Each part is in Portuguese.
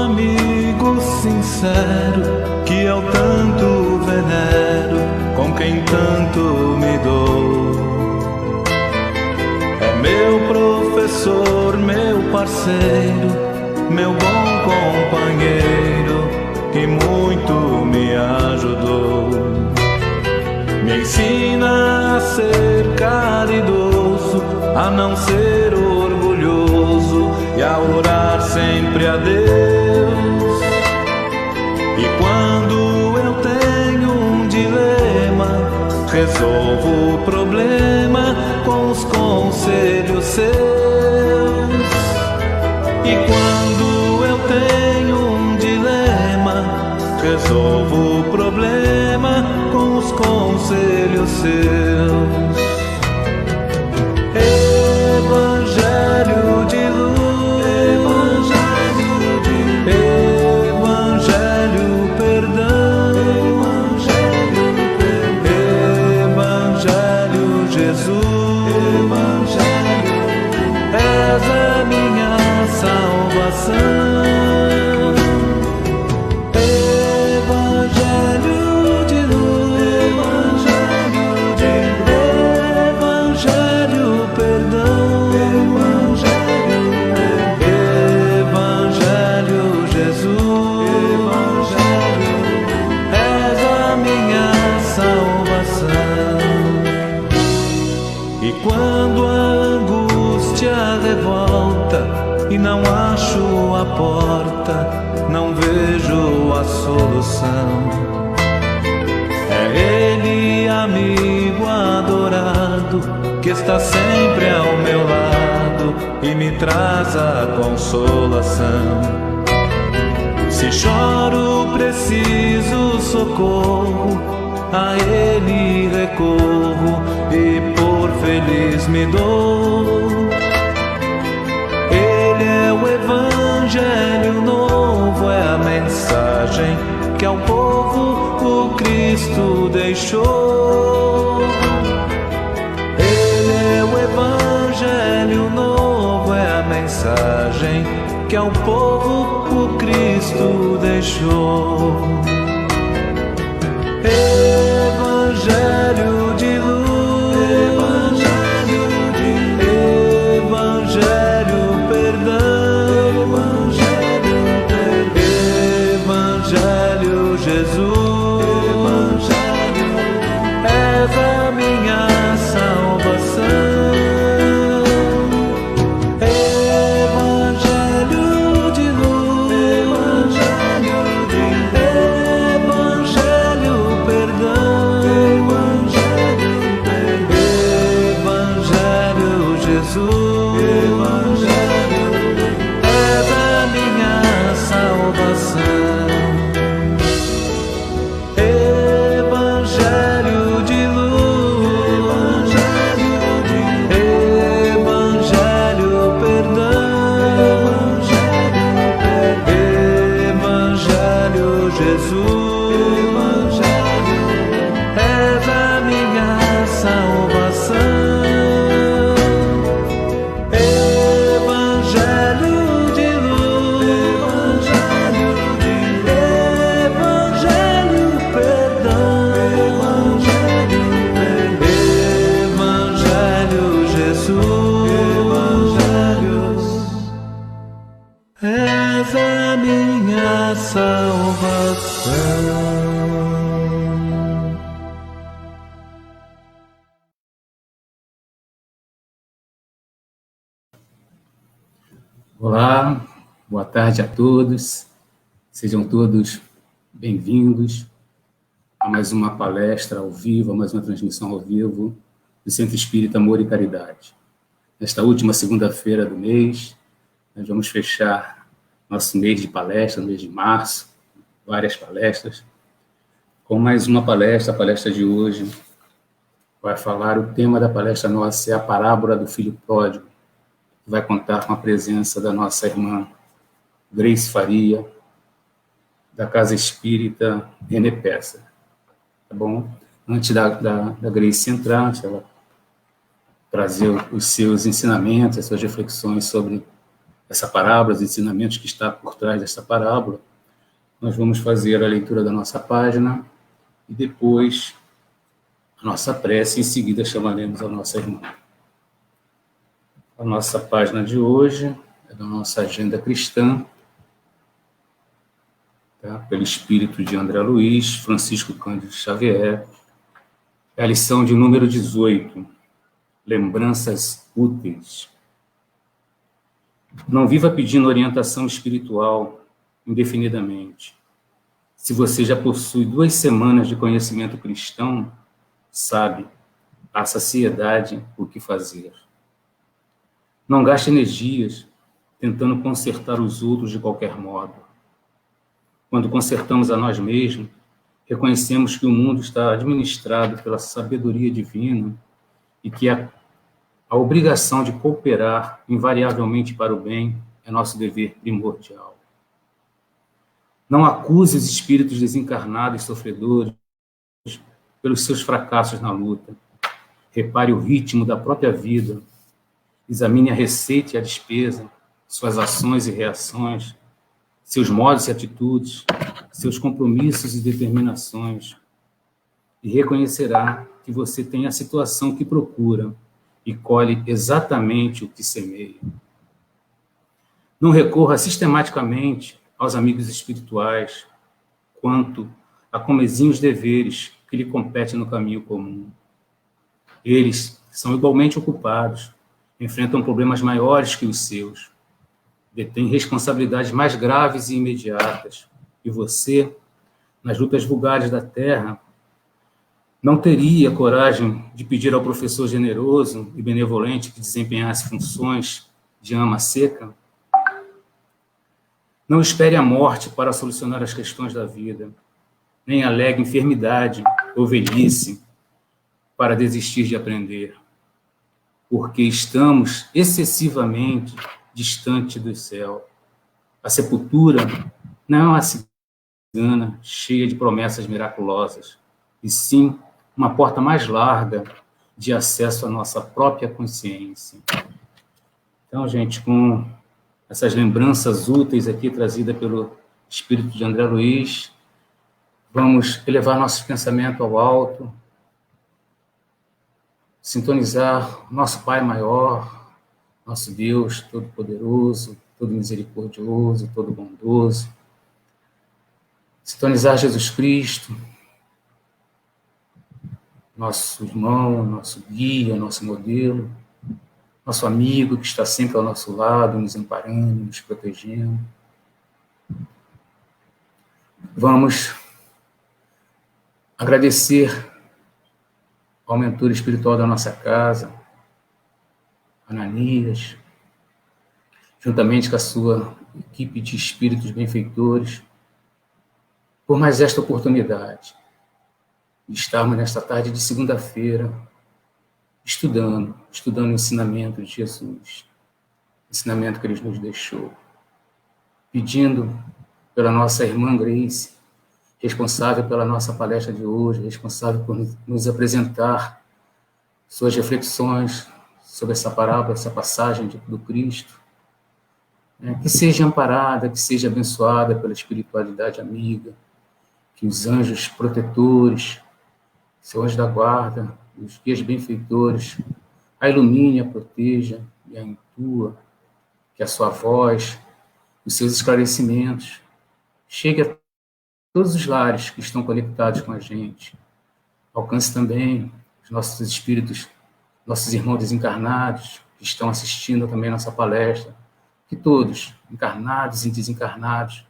amigo sincero, que eu tanto venero, com quem tanto me dou. É meu professor, meu parceiro, meu bom companheiro, que muito me ajudou. Me ensina a ser caridoso, a não ser orgulhoso e a orar sempre a Deus. E quando eu tenho um dilema, resolvo o problema com os conselhos seus. E quando eu tenho um dilema, resolvo o problema com os conselhos seus. Evangelho de luz, Evangelho perdão, Evangelho Jesus, és a minha salvação. E não acho a porta, não vejo a solução. É Ele, amigo adorado, que está sempre ao meu lado e me traz a consolação. Se choro, preciso socorro, a Ele recorro e por feliz me dou. O Evangelho novo é a mensagem que ao povo o Cristo deixou. Ele é o Evangelho novo, é a mensagem que ao povo o Cristo deixou. Evangelho de luz, Evangelho perdão, Evangelho Jesus, és a minha salvação. Evangelho de luz, Evangelho perdão, Evangelho Jesus. Olá, boa tarde a todos, sejam todos bem-vindos a mais uma palestra ao vivo, a mais uma transmissão ao vivo do Centro Espírita Amor e Caridade. Nesta última segunda-feira do mês, nós vamos fechar nosso mês de palestra, no mês de março, várias palestras, com mais uma palestra. A palestra de hoje vai falar, o tema da palestra nossa é a parábola do filho pródigo, que vai contar com a presença da nossa irmã Grace Faria, da Casa Espírita René Peça. Tá bom? Antes da Grace entrar, ela trazer os seus ensinamentos, as suas reflexões sobre essa parábola, os ensinamentos que está por trás dessa parábola, nós vamos fazer a leitura da nossa página e depois a nossa prece, em seguida chamaremos a nossa irmã. A nossa página de hoje é da nossa agenda cristã, tá? Pelo espírito de André Luiz, Francisco Cândido Xavier. É a lição de número 18, lembranças úteis. Não viva pedindo orientação espiritual indefinidamente. Se você já possui 2 semanas de conhecimento cristão, sabe à saciedade o que fazer. Não gaste energias tentando consertar os outros de qualquer modo. Quando consertamos a nós mesmos, reconhecemos que o mundo está administrado pela sabedoria divina e que a obrigação de cooperar invariavelmente para o bem é nosso dever primordial. Não acuse os espíritos desencarnados e sofredores pelos seus fracassos na luta. Repare o ritmo da própria vida. Examine a receita e a despesa, suas ações e reações, seus modos e atitudes, seus compromissos e determinações, e reconhecerá que você tem a situação que procura e colhe exatamente o que semeia. Não recorra sistematicamente aos amigos espirituais quanto a comezinhos deveres que lhe competem no caminho comum. Eles são igualmente ocupados, enfrentam problemas maiores que os seus, detêm responsabilidades mais graves e imediatas, e você, nas lutas vulgares da terra, não teria coragem de pedir ao professor generoso e benevolente que desempenhasse funções de ama seca? Não espere a morte para solucionar as questões da vida, nem alegue enfermidade ou velhice para desistir de aprender, porque estamos excessivamente distante do céu. A sepultura não é uma cigana cheia de promessas miraculosas, e sim uma porta mais larga de acesso à nossa própria consciência. Então, gente, com essas lembranças úteis aqui trazidas pelo espírito de André Luiz, vamos elevar nossos pensamentos ao alto, sintonizar nosso Pai maior, nosso Deus todo-poderoso, todo misericordioso, todo bondoso, sintonizar Jesus Cristo, nosso irmão, nosso guia, nosso modelo, nosso amigo que está sempre ao nosso lado, nos amparando, nos protegendo. Vamos agradecer ao mentor espiritual da nossa casa, Ananias, juntamente com a sua equipe de espíritos benfeitores, por mais esta oportunidade de estarmos nesta tarde de segunda-feira estudando o ensinamento de Jesus, o ensinamento que ele nos deixou, pedindo pela nossa irmã Grace, responsável pela nossa palestra de hoje, responsável por nos apresentar suas reflexões sobre essa parábola, essa passagem do Cristo, que seja amparada, que seja abençoada pela espiritualidade amiga, que os anjos protetores, seu anjo da guarda, os guias benfeitores, a ilumine, a proteja e a intua, que a sua voz, os seus esclarecimentos, chegue a todos os lares que estão conectados com a gente. Alcance também os nossos espíritos, nossos irmãos desencarnados, que estão assistindo também a nossa palestra, que todos, encarnados e desencarnados,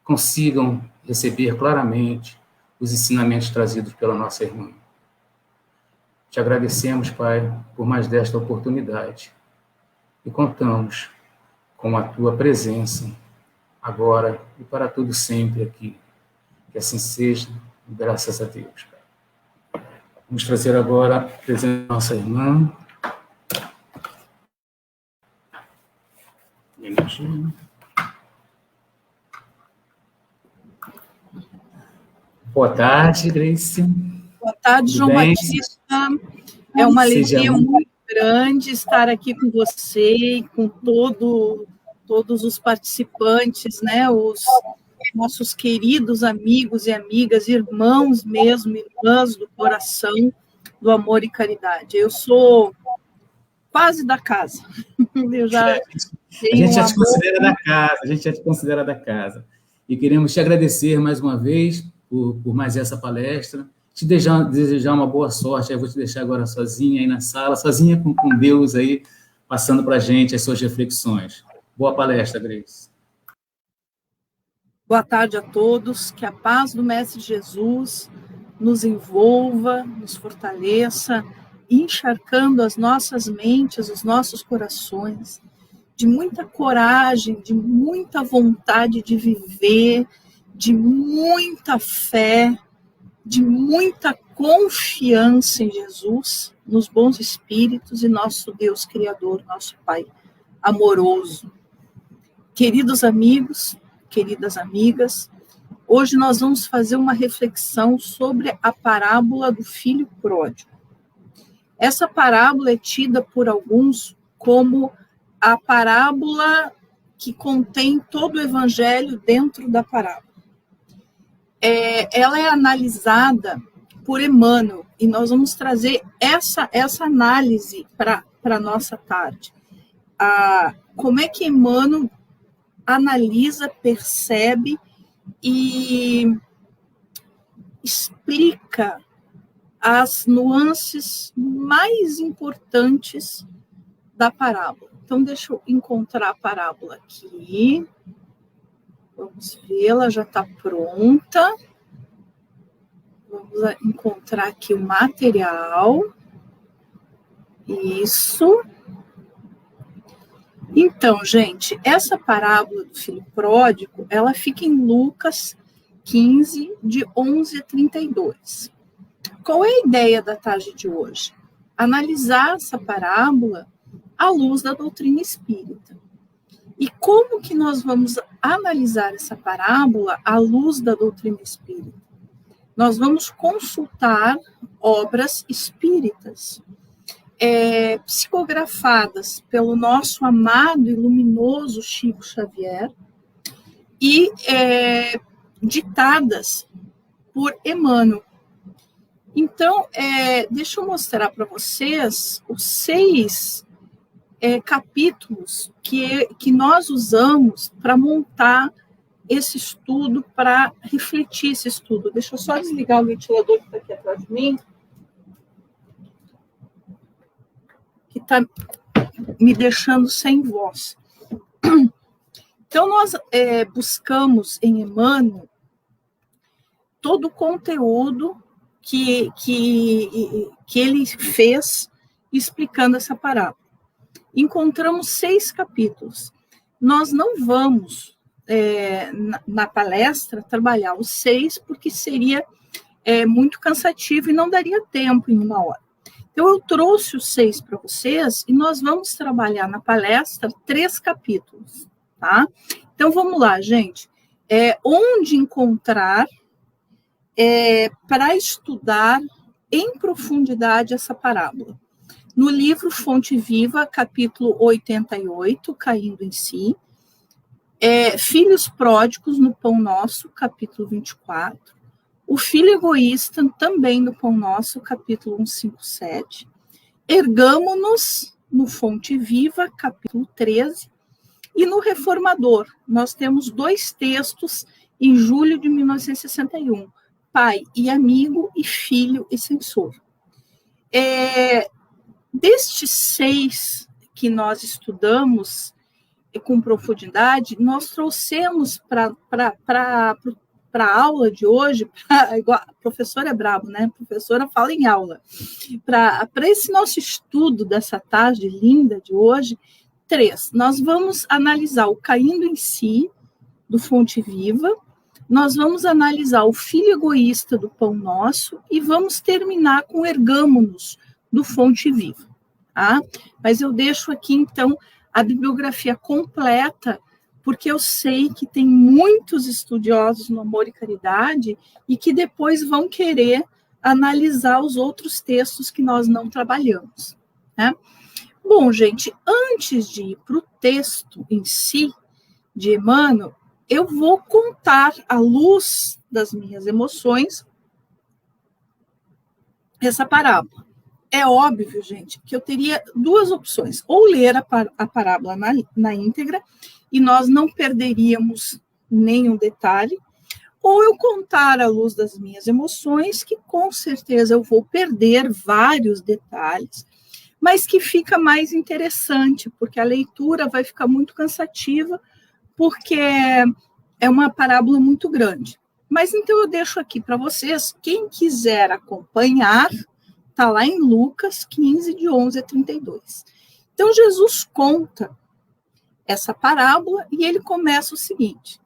consigam receber claramente os ensinamentos trazidos pela nossa irmã. Te agradecemos, Pai, por mais desta oportunidade e contamos com a Tua presença agora e para tudo sempre aqui. Que assim seja, graças a Deus. Vamos trazer agora a presença da nossa irmã. Boa tarde, Grace. Boa tarde, João Batista. É uma alegria muito grande estar aqui com você e com todos os participantes, né, os nossos queridos amigos e amigas, irmãos mesmo, irmãs do coração, do amor e caridade. Eu sou quase da casa. Eu já a gente já te considera da casa, a gente já te considera da casa. E queremos te agradecer mais uma vez por mais essa palestra, te desejar uma boa sorte. Eu vou te deixar agora sozinha aí na sala, sozinha com Deus aí, passando para a gente as suas reflexões. Boa palestra, Grace. Boa tarde a todos, que a paz do Mestre Jesus nos envolva, nos fortaleça, encharcando as nossas mentes, os nossos corações, de muita coragem, de muita vontade de viver, de muita fé, de muita confiança em Jesus, nos bons espíritos e nosso Deus Criador, nosso Pai amoroso. Queridos amigos, queridas amigas, hoje nós vamos fazer uma reflexão sobre a parábola do filho pródigo. Essa parábola é tida por alguns como a parábola que contém todo o evangelho dentro da parábola. Ela é analisada por Emmanuel, e nós vamos trazer essa análise para a nossa tarde. Como é que Emmanuel analisa, percebe e explica as nuances mais importantes da parábola. Então, deixa eu encontrar a parábola aqui. Vamos vê-la, já está pronta. Vamos encontrar aqui o material. Isso. Então, gente, essa parábola do filho pródigo, ela fica em Lucas 15, de 11 a 32. Qual é a ideia da tarde de hoje? Analisar essa parábola à luz da doutrina espírita. E como que nós vamos analisar essa parábola à luz da doutrina espírita? Nós vamos consultar obras espíritas, psicografadas pelo nosso amado e luminoso Chico Xavier e ditadas por Emmanuel. Então, deixa eu mostrar para vocês os 6 capítulos que nós usamos para montar esse estudo, para refletir esse estudo. Deixa eu só desligar o ventilador que está aqui atrás de mim, que está me deixando sem voz. Então, nós buscamos em Emmanuel todo o conteúdo que ele fez explicando essa parábola. Encontramos 6 capítulos. Nós não vamos, na palestra, trabalhar os 6, porque seria muito cansativo e não daria tempo em 1 hora. Então, eu trouxe os 6 para vocês e nós vamos trabalhar na palestra 3 capítulos, tá? Então, vamos lá, gente. Onde encontrar para estudar em profundidade essa parábola? No livro Fonte Viva, capítulo 88, Caindo em Si. Filhos Pródigos no Pão Nosso, capítulo 24. O Filho Egoísta, também no Pão Nosso, capítulo 157. Ergamo-nos, no Fonte Viva, capítulo 13. E no Reformador, nós temos 2 textos em julho de 1961. Pai e amigo, e filho e censor. Destes 6 que nós estudamos com profundidade, nós trouxemos para a aula de hoje, igual, a professora é brabo, né? A professora fala em aula. Para esse nosso estudo dessa tarde linda de hoje, 3. Nós vamos analisar o Caindo em Si, do Fonte Viva. Nós vamos analisar o Filho Egoísta do Pão Nosso e vamos terminar com Ergamo-nos, do Fonte Viva. Tá? Mas eu deixo aqui, então, a bibliografia completa, porque eu sei que tem muitos estudiosos no Amor e Caridade e que depois vão querer analisar os outros textos que nós não trabalhamos. Né? Bom, gente, antes de ir para o texto em si, de Emmanuel, eu vou contar, à luz das minhas emoções, essa parábola. É óbvio, gente, que eu teria duas opções: ou ler a parábola na íntegra, e nós não perderíamos nenhum detalhe, ou eu contar à luz das minhas emoções, que com certeza eu vou perder vários detalhes, mas que fica mais interessante, porque a leitura vai ficar muito cansativa, porque é uma parábola muito grande. Mas então eu deixo aqui para vocês, quem quiser acompanhar, está lá em Lucas 15, de 11 a 32. Então Jesus conta essa parábola e ele começa o seguinte: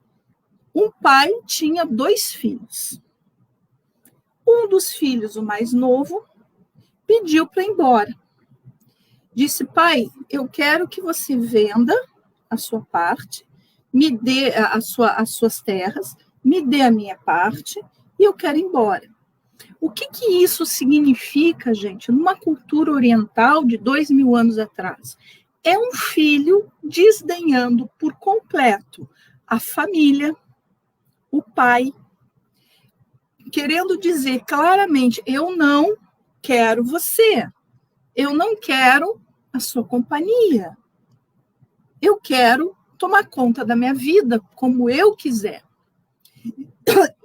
um pai tinha 2 filhos. Um dos filhos, o mais novo, pediu para ir embora. Disse: pai, eu quero que você venda a sua parte, me dê as suas terras, me dê a minha parte e eu quero ir embora. O que isso significa, gente, numa cultura oriental de 2000 anos atrás? É um filho desdenhando por completo a família, o pai, querendo dizer claramente: eu não quero você, eu não quero a sua companhia, eu quero tomar conta da minha vida como eu quiser.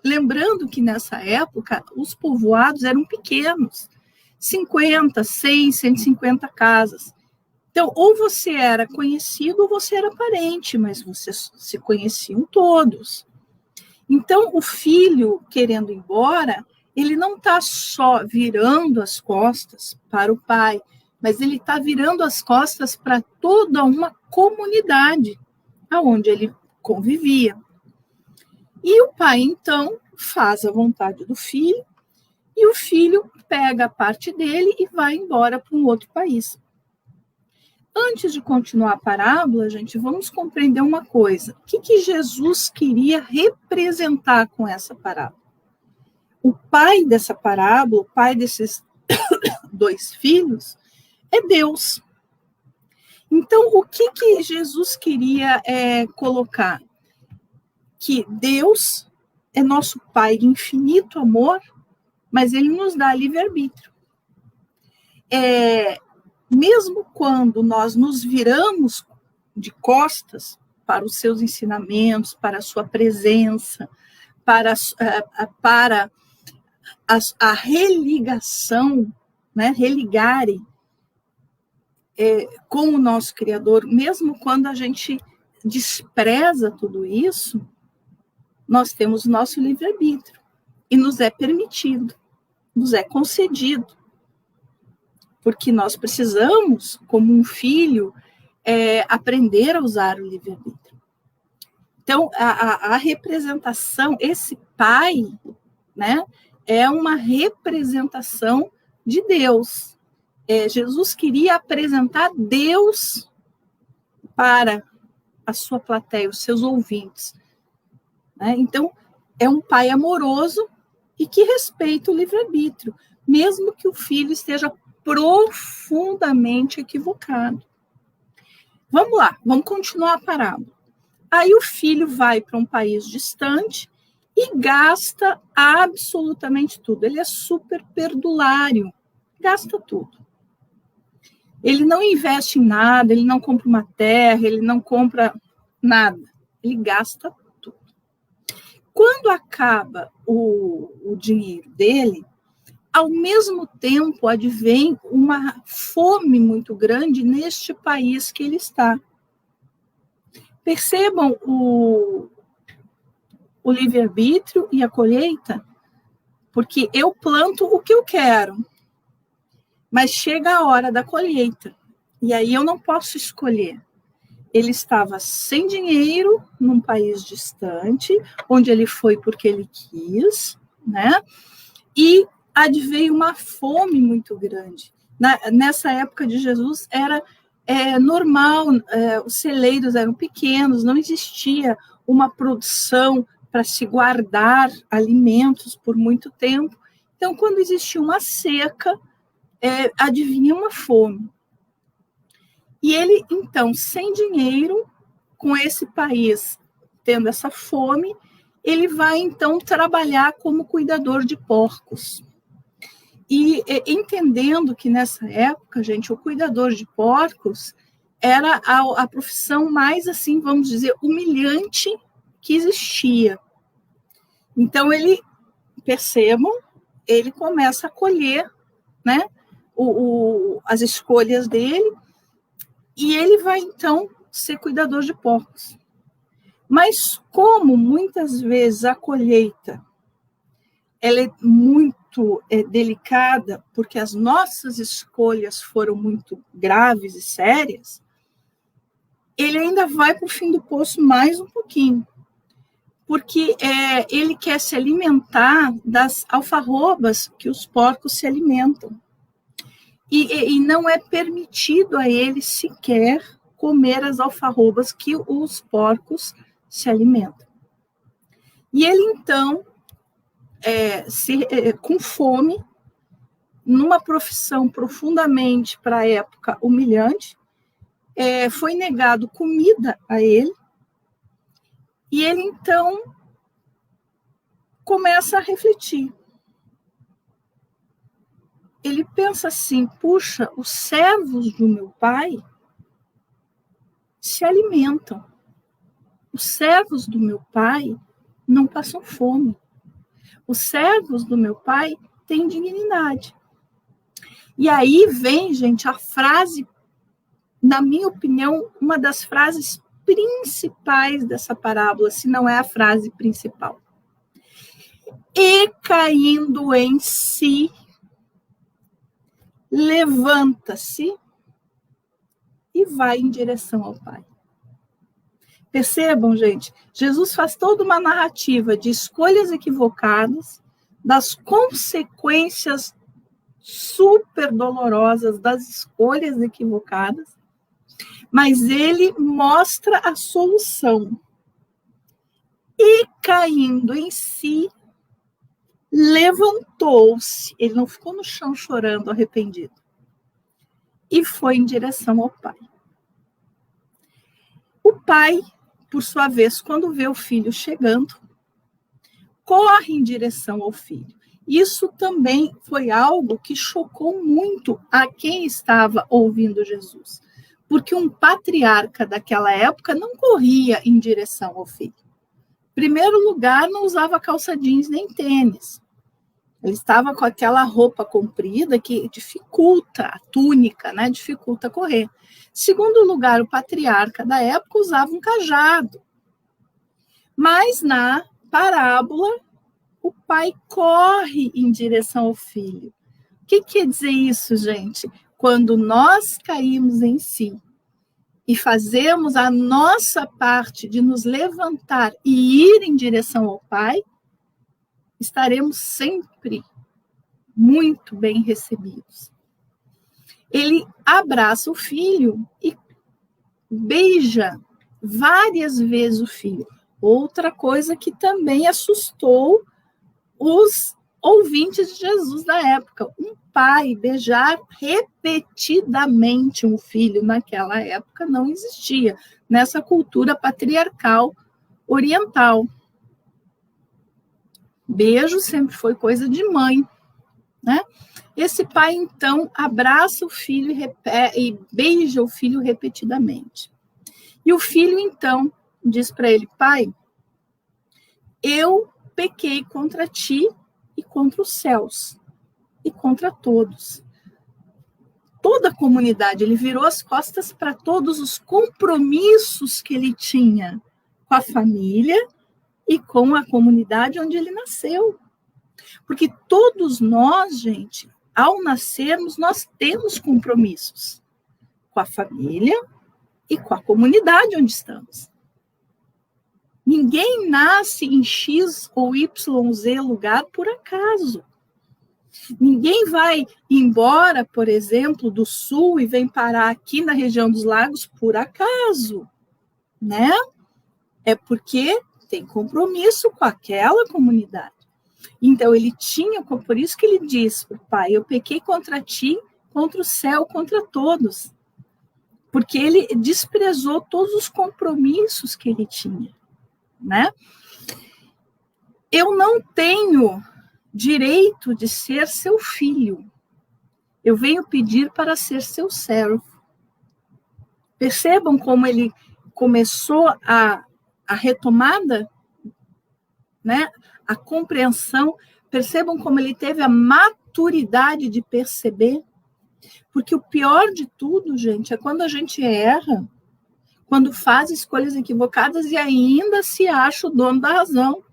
Lembrando que nessa época os povoados eram pequenos, 50, 100, 150 casas. Então, ou você era conhecido ou você era parente, mas vocês se conheciam todos. Então, o filho querendo ir embora, ele não está só virando as costas para o pai, mas ele está virando as costas para toda uma comunidade aonde ele convivia. E o pai, então, faz a vontade do filho, e o filho pega a parte dele e vai embora para um outro país. Antes de continuar a parábola, gente, vamos compreender uma coisa. O que Jesus queria representar com essa parábola? O pai dessa parábola, o pai desses 2 filhos, é Deus. Então, o que Jesus queria colocar? Que Deus é nosso Pai de infinito amor, mas Ele nos dá livre-arbítrio. Mesmo quando nós nos viramos de costas para os seus ensinamentos, para a sua presença, para a religação, né, religarem com o nosso Criador, mesmo quando a gente despreza tudo isso, nós temos o nosso livre-arbítrio e nos é permitido, nos é concedido. Porque nós precisamos, como um filho, aprender a usar o livre-arbítrio. Então, a representação, esse pai, né, é uma representação de Deus. Jesus queria apresentar Deus para a sua plateia, os seus ouvintes. Né? Então, é um pai amoroso e que respeita o livre-arbítrio, mesmo que o filho esteja profundamente equivocado. Vamos lá, vamos continuar a parábola. Aí o filho vai para um país distante e gasta absolutamente tudo. Ele é super perdulário, gasta tudo. Ele não investe em nada, ele não compra uma terra, ele não compra nada. Ele gasta tudo. Quando acaba o dinheiro dele, ao mesmo tempo advém uma fome muito grande neste país que ele está. Percebam o livre-arbítrio e a colheita? Porque eu planto o que eu quero, mas chega a hora da colheita, e aí eu não posso escolher. Ele estava sem dinheiro, num país distante, onde ele foi porque ele quis, né? E adveio uma fome muito grande. Nessa época de Jesus era normal, os celeiros eram pequenos, não existia uma produção para se guardar alimentos por muito tempo. Então, quando existia uma seca, adivinha uma fome. E ele, então, sem dinheiro, com esse país tendo essa fome, ele vai, então, trabalhar como cuidador de porcos. E entendendo que, nessa época, gente, o cuidador de porcos era a profissão mais, assim, vamos dizer, humilhante que existia. Então, percebam, ele começa a colher, né, as escolhas dele, e ele vai, então, ser cuidador de porcos. Mas como muitas vezes a colheita ela é muito delicada, porque as nossas escolhas foram muito graves e sérias, ele ainda vai para o fim do poço mais um pouquinho, porque ele quer se alimentar das alfarrobas que os porcos se alimentam. E não é permitido a ele sequer comer as alfarrobas que os porcos se alimentam. E ele, então, com fome, numa profissão profundamente, para a época, humilhante, foi negado comida a ele, e ele, então, começa a refletir. Ele pensa assim, puxa, os servos do meu pai se alimentam. Os servos do meu pai não passam fome. Os servos do meu pai têm dignidade. E aí vem, gente, a frase, na minha opinião, uma das frases principais dessa parábola, se não é a frase principal. E caindo em si, levanta-se e vai em direção ao Pai. Percebam, gente, Jesus faz toda uma narrativa de escolhas equivocadas, das consequências super dolorosas das escolhas equivocadas, mas ele mostra a solução. E caindo em si, levantou-se. Ele não ficou no chão chorando, arrependido. E foi em direção ao Pai. O pai, por sua vez, quando vê o filho chegando, corre em direção ao filho. Isso também foi algo que chocou muito a quem estava ouvindo Jesus, porque um patriarca daquela época não corria em direção ao filho. Em primeiro lugar, não usava calça jeans nem tênis. Ele estava com aquela roupa comprida que dificulta, a túnica, né, dificulta correr. Em segundo lugar, o patriarca da época usava um cajado. Mas na parábola, o pai corre em direção ao filho. O que quer dizer isso, gente? Quando nós caímos em si e fazemos a nossa parte de nos levantar e ir em direção ao Pai, estaremos sempre muito bem recebidos. Ele abraça o filho e beija várias vezes o filho. Outra coisa que também assustou os ouvintes de Jesus da época. Um pai beijar repetidamente um filho naquela época não existia, nessa cultura patriarcal oriental. Beijo sempre foi coisa de mãe, né? Esse pai, então, abraça o filho e beija o filho repetidamente. E o filho, então, diz para ele: pai, eu pequei contra ti e contra os céus e contra todos. Toda a comunidade, ele virou as costas para todos os compromissos que ele tinha com a família e com a comunidade onde ele nasceu. Porque todos nós, gente, ao nascermos, nós temos compromissos com a família e com a comunidade onde estamos. Ninguém nasce em X ou YZ lugar por acaso. Ninguém vai embora, por exemplo, do sul e vem parar aqui na região dos lagos por acaso, né? É porque tem compromisso com aquela comunidade. Então, ele tinha, por isso que ele diz para o pai: eu pequei contra ti, contra o céu, contra todos. porque ele desprezou todos os compromissos que ele tinha, né? Eu não tenho direito de ser seu filho. Eu venho pedir para ser seu servo. Percebam como ele começou a retomada, né? A compreensão. Percebam como ele teve a maturidade de perceber. Porque o pior de tudo, gente, é quando a gente erra, quando faz escolhas equivocadas e ainda se acha o dono da razão.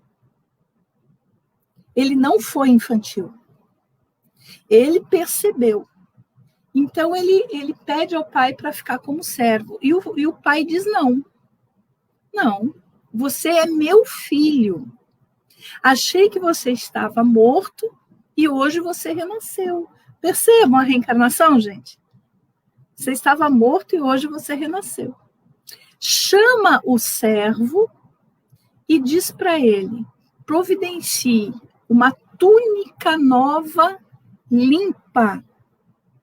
Ele não foi infantil. Ele percebeu. Então, ele pede ao pai para ficar como servo. E o pai diz não. Não, você é meu filho. Achei que você estava morto e hoje você renasceu. Percebam a reencarnação, gente? Você estava morto e hoje você renasceu. Chama o servo e diz para ele, providencie uma túnica nova, limpa,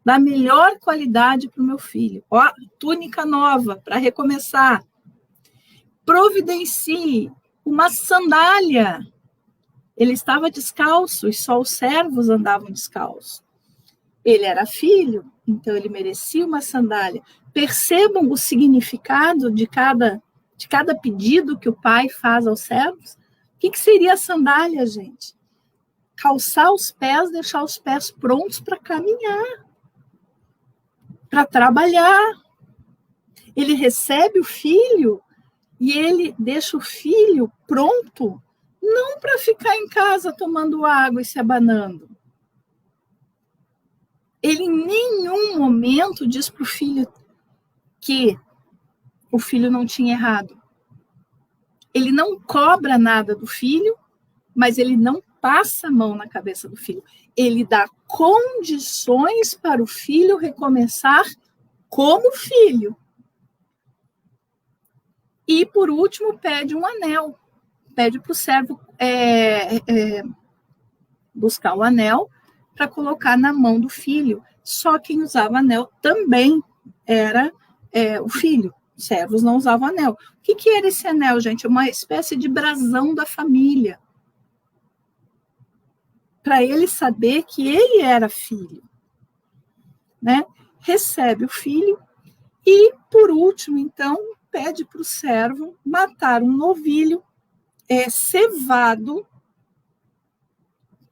da melhor qualidade para o meu filho. Ó, túnica nova, para recomeçar. Providencie uma sandália. Ele estava descalço e só os servos andavam descalços. Ele era filho, então ele merecia uma sandália. Percebam o significado de cada pedido que o pai faz aos servos? O que seria a sandália, gente? Calçar os pés, deixar os pés prontos para caminhar, para trabalhar. Ele recebe o filho e ele deixa o filho pronto, não para ficar em casa tomando água e se abanando. Ele em nenhum momento diz para o filho que o filho não tinha errado. Ele não cobra nada do filho, mas ele não passa a mão na cabeça do filho. Ele dá condições para o filho recomeçar como filho. E, por último, pede um anel. Pede para o servo buscar o anel para colocar na mão do filho. Só quem usava anel também era o filho. Os servos não usavam anel. O que era esse anel, gente? Uma espécie de brasão da família. Para ele saber que ele era filho. Né? Recebe o filho e, por último, então, pede para o servo matar um novilho cevado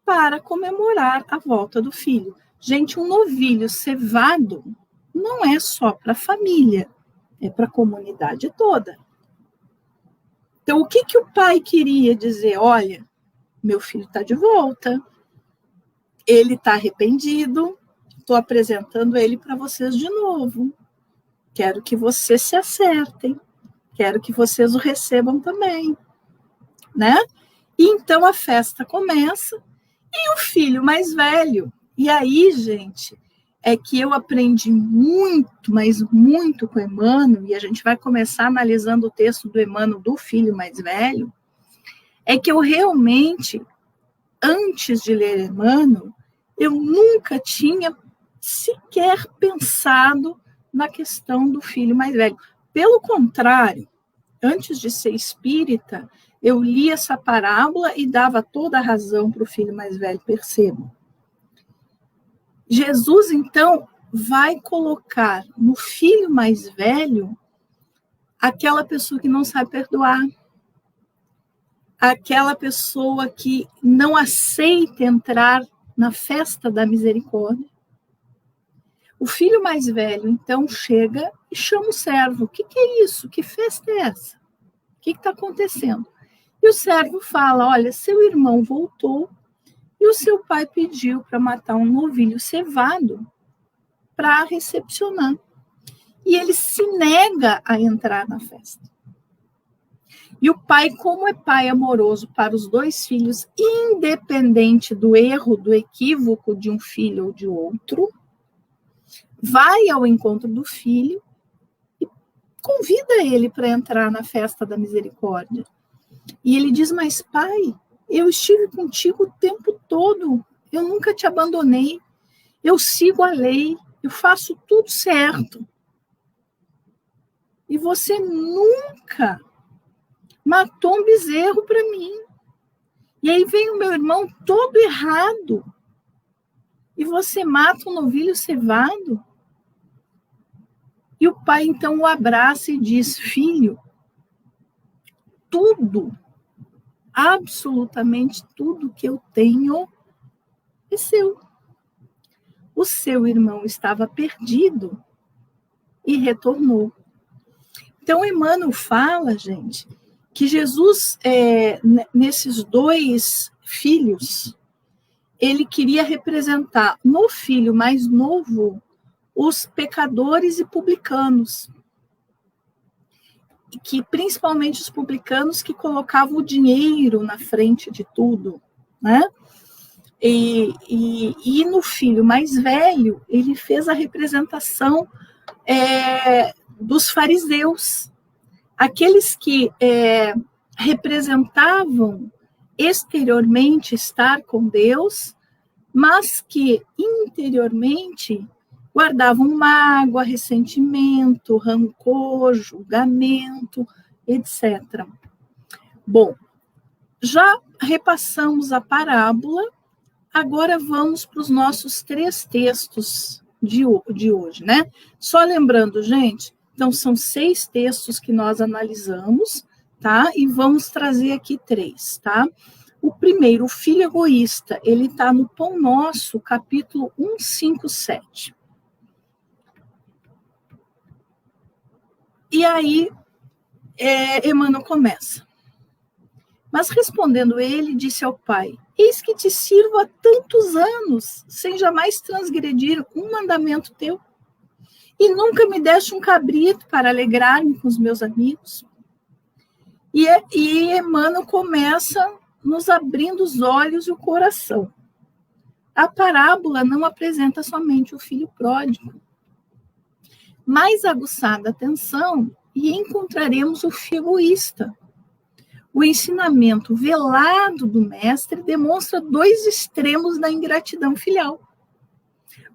para comemorar a volta do filho. Gente, um novilho cevado não é só para a família, é para a comunidade toda. Então, o que o pai queria dizer? Olha, meu filho está de volta, ele está arrependido, estou apresentando ele para vocês de novo. Quero que vocês se acertem, quero que vocês o recebam também, né? E então a festa começa e o filho mais velho. E aí, gente, é que eu aprendi muito, mas muito com Emmanuel, e a gente vai começar analisando o texto do Emmanuel do filho mais velho, é que eu realmente, antes de ler Emmanuel, eu nunca tinha sequer pensado na questão do filho mais velho. Pelo contrário, antes de ser espírita, eu li essa parábola e dava toda a razão para o filho mais velho, percebam. Jesus, então, vai colocar no filho mais velho aquela pessoa que não sabe perdoar, aquela pessoa que não aceita entrar na festa da misericórdia. O filho mais velho, então, chega e chama o servo. O que é isso? Que festa é essa? O que está acontecendo? E o servo fala, olha, seu irmão voltou e o seu pai pediu para matar um novilho cevado para recepcionar. E ele se nega a entrar na festa. E o pai, como é pai amoroso para os dois filhos, independente do erro, do equívoco de um filho ou de outro, vai ao encontro do filho e convida ele para entrar na festa da misericórdia. E ele diz, mas pai, eu estive contigo o tempo todo, eu nunca te abandonei, eu sigo a lei, eu faço tudo certo. e você nunca matou um bezerro para mim. E aí vem o meu irmão todo errado, e você mata um novilho cevado? E o pai, então, o abraça e diz: filho, tudo, absolutamente tudo que eu tenho é seu. O seu irmão estava perdido e retornou. Então, Emmanuel fala, gente, que Jesus, nesses dois filhos, ele queria representar no filho mais novo os pecadores e publicanos, que principalmente os publicanos que colocavam o dinheiro na frente de tudo, né? E no filho mais velho, ele fez a representação dos fariseus, aqueles que representavam exteriormente estar com Deus, mas que interiormente guardavam mágoa, ressentimento, rancor, julgamento, etc. Bom, já repassamos a parábola, agora vamos para os nossos 3 textos de hoje, né? Só lembrando, gente, então são 6 textos que nós analisamos, tá? E vamos trazer aqui 3, tá? O primeiro, o filho egoísta, ele está no Pão Nosso, capítulo 157. E aí, Emmanuel começa. Mas respondendo ele, disse ao pai: eis que te sirvo há tantos anos, sem jamais transgredir um mandamento teu, e nunca me deste um cabrito para alegrar-me com os meus amigos. E Emmanuel começa nos abrindo os olhos e o coração. A parábola não apresenta somente o filho pródigo. Mais aguçada atenção, e encontraremos o filho egoísta. O ensinamento velado do mestre demonstra 2 extremos da ingratidão filial.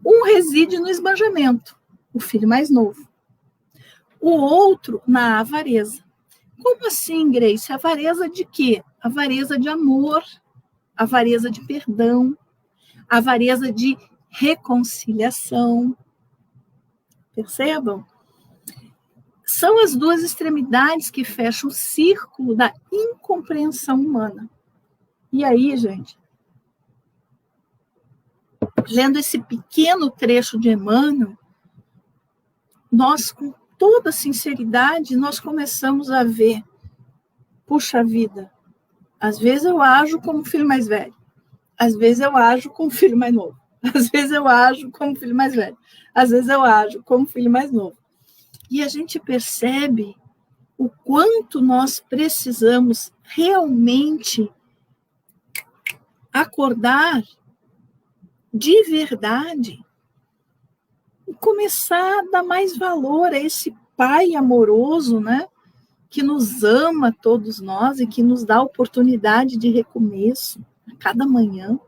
Um reside no esbanjamento, o filho mais novo. O outro na avareza. Como assim, Grace? Avareza de quê? Avareza de amor, avareza de perdão, avareza de reconciliação. Percebam? São as 2 extremidades que fecham o círculo da incompreensão humana. E aí, gente, lendo esse pequeno trecho de Emmanuel, nós, com toda sinceridade, nós começamos a ver, puxa vida, às vezes eu ajo como filho mais velho, às vezes eu ajo como filho mais novo, às vezes eu ajo como filho mais velho, às vezes eu ajo como filho mais novo. E a gente percebe o quanto nós precisamos realmente acordar de verdade e começar a dar mais valor a esse Pai amoroso, né? Que nos ama todos nós e que nos dá a oportunidade de recomeço a cada manhã.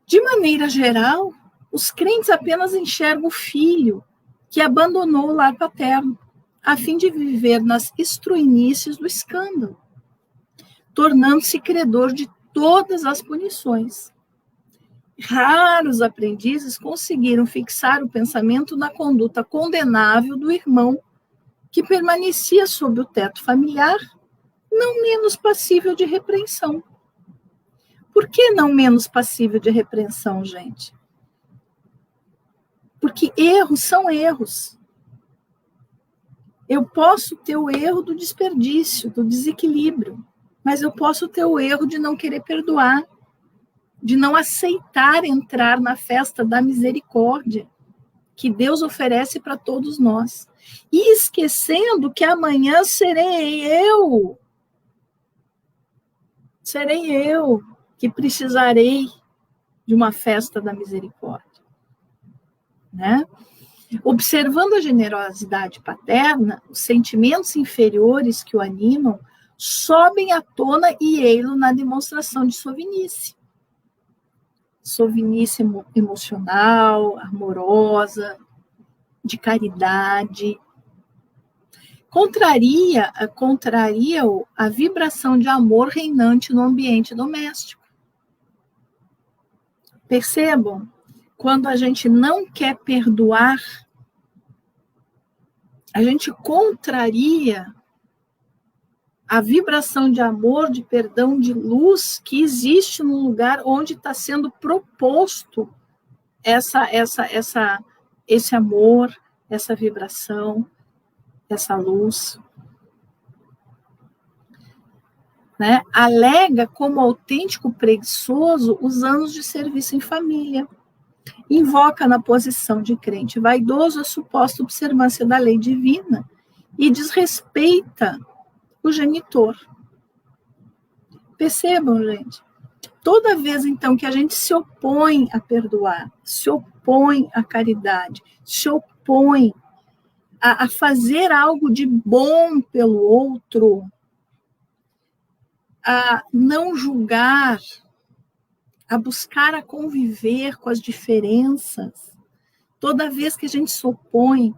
De maneira geral, os crentes apenas enxergam o filho que abandonou o lar paterno, a fim de viver nas estruinices do escândalo, tornando-se credor de todas as punições. Raros aprendizes conseguiram fixar o pensamento na conduta condenável do irmão, que permanecia sob o teto familiar, não menos passível de repreensão. Por que não menos passível de repreensão, gente? Porque erros são erros. Eu posso ter o erro do desperdício, do desequilíbrio, mas eu posso ter o erro de não querer perdoar, de não aceitar entrar na festa da misericórdia que Deus oferece para todos nós. E esquecendo que amanhã serei eu que precisarei de uma festa da misericórdia. Né? Observando a generosidade paterna, os sentimentos inferiores que o animam sobem à tona e ei-lo na demonstração de sovinice. Sovinice emocional, amorosa, de caridade. Contraria a vibração de amor reinante no ambiente doméstico. Percebam, quando a gente não quer perdoar, a gente contraria a vibração de amor, de perdão, de luz que existe no lugar onde está sendo proposto esse amor, essa vibração, essa luz. Né? Alega como autêntico preguiçoso os anos de serviço em família. Invoca na posição de crente vaidoso a suposta observância da lei divina e desrespeita o genitor. Percebam, gente? Toda vez, então, que a gente se opõe a perdoar, se opõe à caridade, se opõe a fazer algo de bom pelo outro, a não julgar, a buscar a conviver com as diferenças, toda vez que a gente se opõe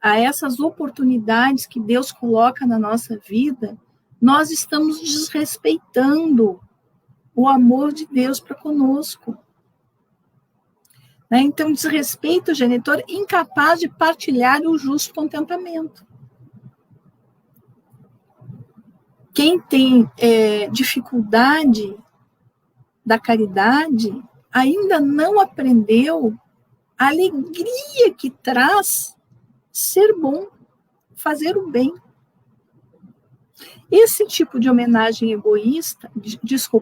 a essas oportunidades que Deus coloca na nossa vida, nós estamos desrespeitando o amor de Deus para conosco. Né? Então, desrespeita o genitor incapaz de partilhar o justo contentamento. Quem tem dificuldade da caridade ainda não aprendeu a alegria que traz ser bom, fazer o bem. Esse tipo de homenagem egoísta,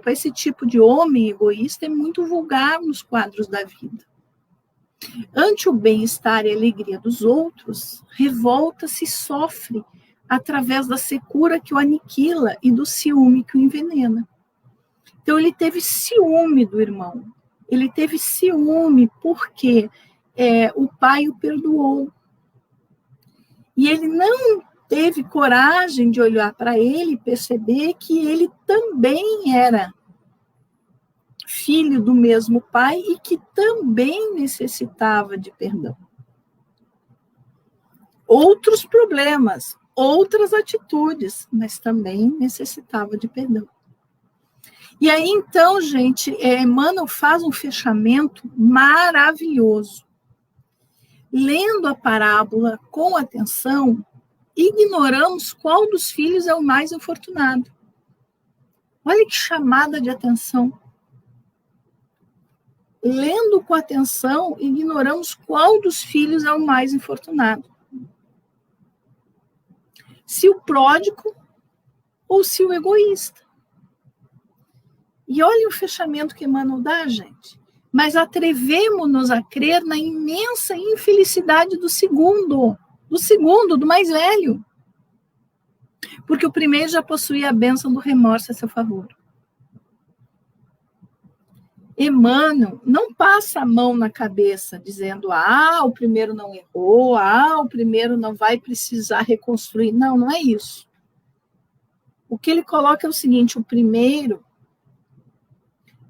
esse tipo de homem egoísta é muito vulgar nos quadros da vida. Ante o bem-estar e a alegria dos outros, revolta-se e sofre através da secura que o aniquila e do ciúme que o envenena. Então, ele teve ciúme do irmão. Ele teve ciúme porque o pai o perdoou. E ele não teve coragem de olhar para ele e perceber que ele também era filho do mesmo pai e que também necessitava de perdão. Outros problemas, outras atitudes, mas também necessitava de perdão. E aí, então, gente, Emmanuel faz um fechamento maravilhoso. Lendo a parábola com atenção, ignoramos qual dos filhos é o mais infortunado. Olha que chamada de atenção. Lendo com atenção, ignoramos qual dos filhos é o mais infortunado. Se o pródigo ou se o egoísta. E olha o fechamento que Emmanuel dá, gente. Mas atrevemo-nos a crer na imensa infelicidade do segundo, do mais velho. Porque o primeiro já possuía a bênção do remorso a seu favor. Emmanuel não passa a mão na cabeça dizendo, o primeiro não errou, o primeiro não vai precisar reconstruir. Não, não é isso. O que ele coloca é o seguinte, o primeiro,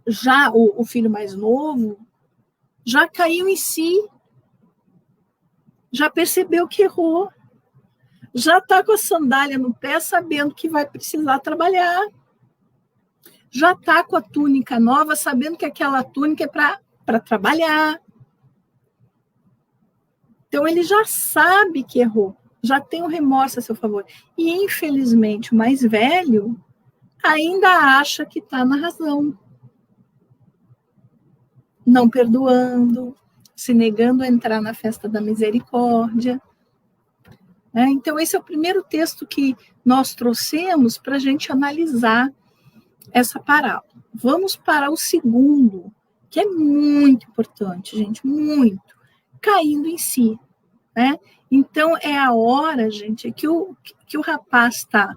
já o filho mais novo, já caiu em si, já percebeu que errou, já está com a sandália no pé sabendo que vai precisar trabalhar, já está com a túnica nova sabendo que aquela túnica é para trabalhar. Então ele já sabe que errou, já tem o remorso a seu favor. E infelizmente o mais velho ainda acha que está na razão. Não perdoando, se negando a entrar na festa da misericórdia. Então, esse é o primeiro texto que nós trouxemos para a gente analisar essa parábola. Vamos para o segundo, que é muito importante, gente, muito. Caindo em si. Né? Então, é a hora, gente, que o rapaz está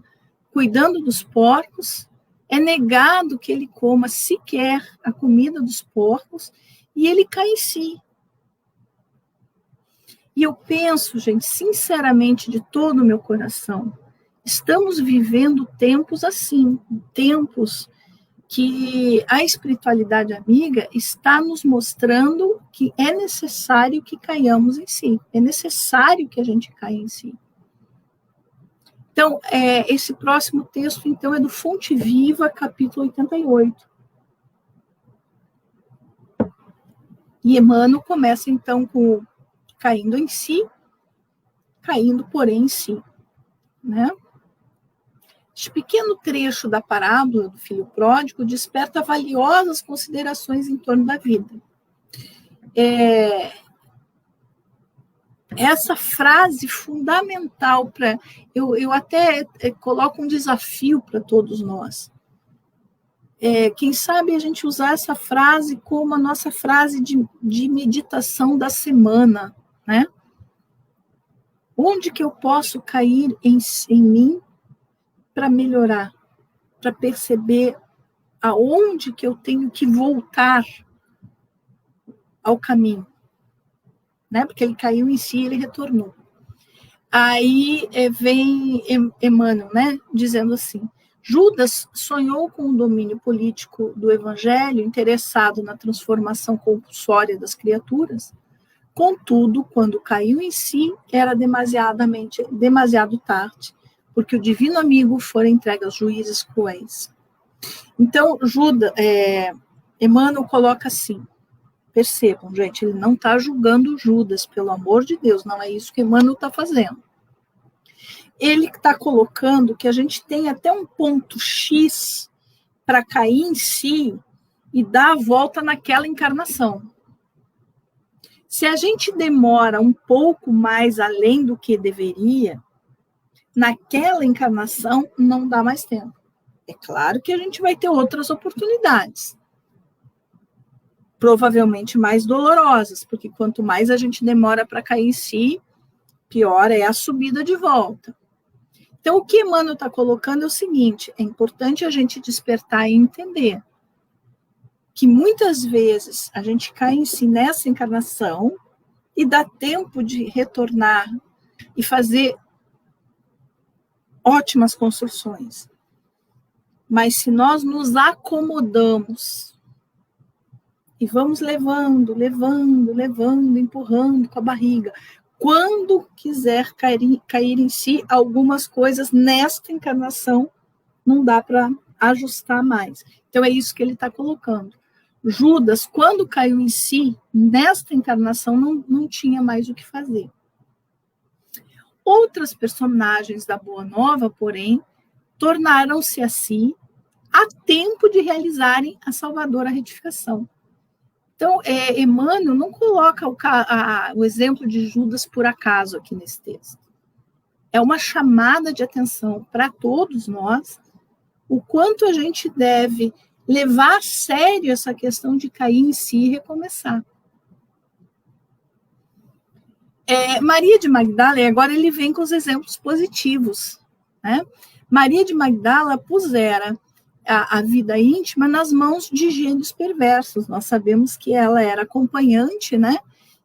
cuidando dos porcos, é negado que ele coma sequer a comida dos porcos e ele cai em si. E eu penso, gente, sinceramente, de todo o meu coração, estamos vivendo tempos assim, tempos que a espiritualidade amiga está nos mostrando que é necessário que caiamos em si, é necessário que a gente caia em si. Então, esse próximo texto, então, é do Fonte Viva, capítulo 88. E Emmanuel começa, então, com caindo em si, caindo, porém, em si. Né? Este pequeno trecho da parábola do filho pródigo desperta valiosas considerações em torno da vida. Essa frase fundamental para... Eu até coloco um desafio para todos nós. Quem sabe a gente usar essa frase como a nossa frase de meditação da semana, né? Onde que eu posso cair em mim para melhorar, para perceber aonde que eu tenho que voltar ao caminho, né? Porque ele caiu em si, ele retornou. Aí vem Emmanuel, né? Dizendo assim: Judas sonhou com o domínio político do evangelho, interessado na transformação compulsória das criaturas. Contudo, quando caiu em si, era demasiado tarde, porque o divino amigo fora entregue aos juízes cruéis. Então, Emmanuel coloca assim, percebam, gente, ele não está julgando Judas, pelo amor de Deus, não é isso que Emmanuel está fazendo. Ele está colocando que a gente tem até um ponto X para cair em si e dar a volta naquela encarnação. Se a gente demora um pouco mais além do que deveria, naquela encarnação não dá mais tempo. É claro que a gente vai ter outras oportunidades, provavelmente mais dolorosas, porque quanto mais a gente demora para cair em si, pior é a subida de volta. Então, o que Emmanuel está colocando é o seguinte: é importante a gente despertar e entender que muitas vezes a gente cai em si nessa encarnação e dá tempo de retornar e fazer ótimas construções. Mas se nós nos acomodamos e vamos levando, empurrando com a barriga, quando quiser cair em si, algumas coisas nesta encarnação não dá para ajustar mais. Então é isso que ele está colocando. Judas, quando caiu em si, nesta encarnação, não tinha mais o que fazer. Outras personagens da Boa Nova, porém, tornaram-se a si a tempo de realizarem a salvadora retificação. Então, Emmanuel não coloca o exemplo de Judas por acaso aqui nesse texto. É uma chamada de atenção para todos nós, o quanto a gente deve levar a sério essa questão de cair em si e recomeçar. Maria de Magdala, e agora ele vem com os exemplos positivos, né? Maria de Magdala pusera a vida íntima nas mãos de gênios perversos. Nós sabemos que ela era acompanhante, né?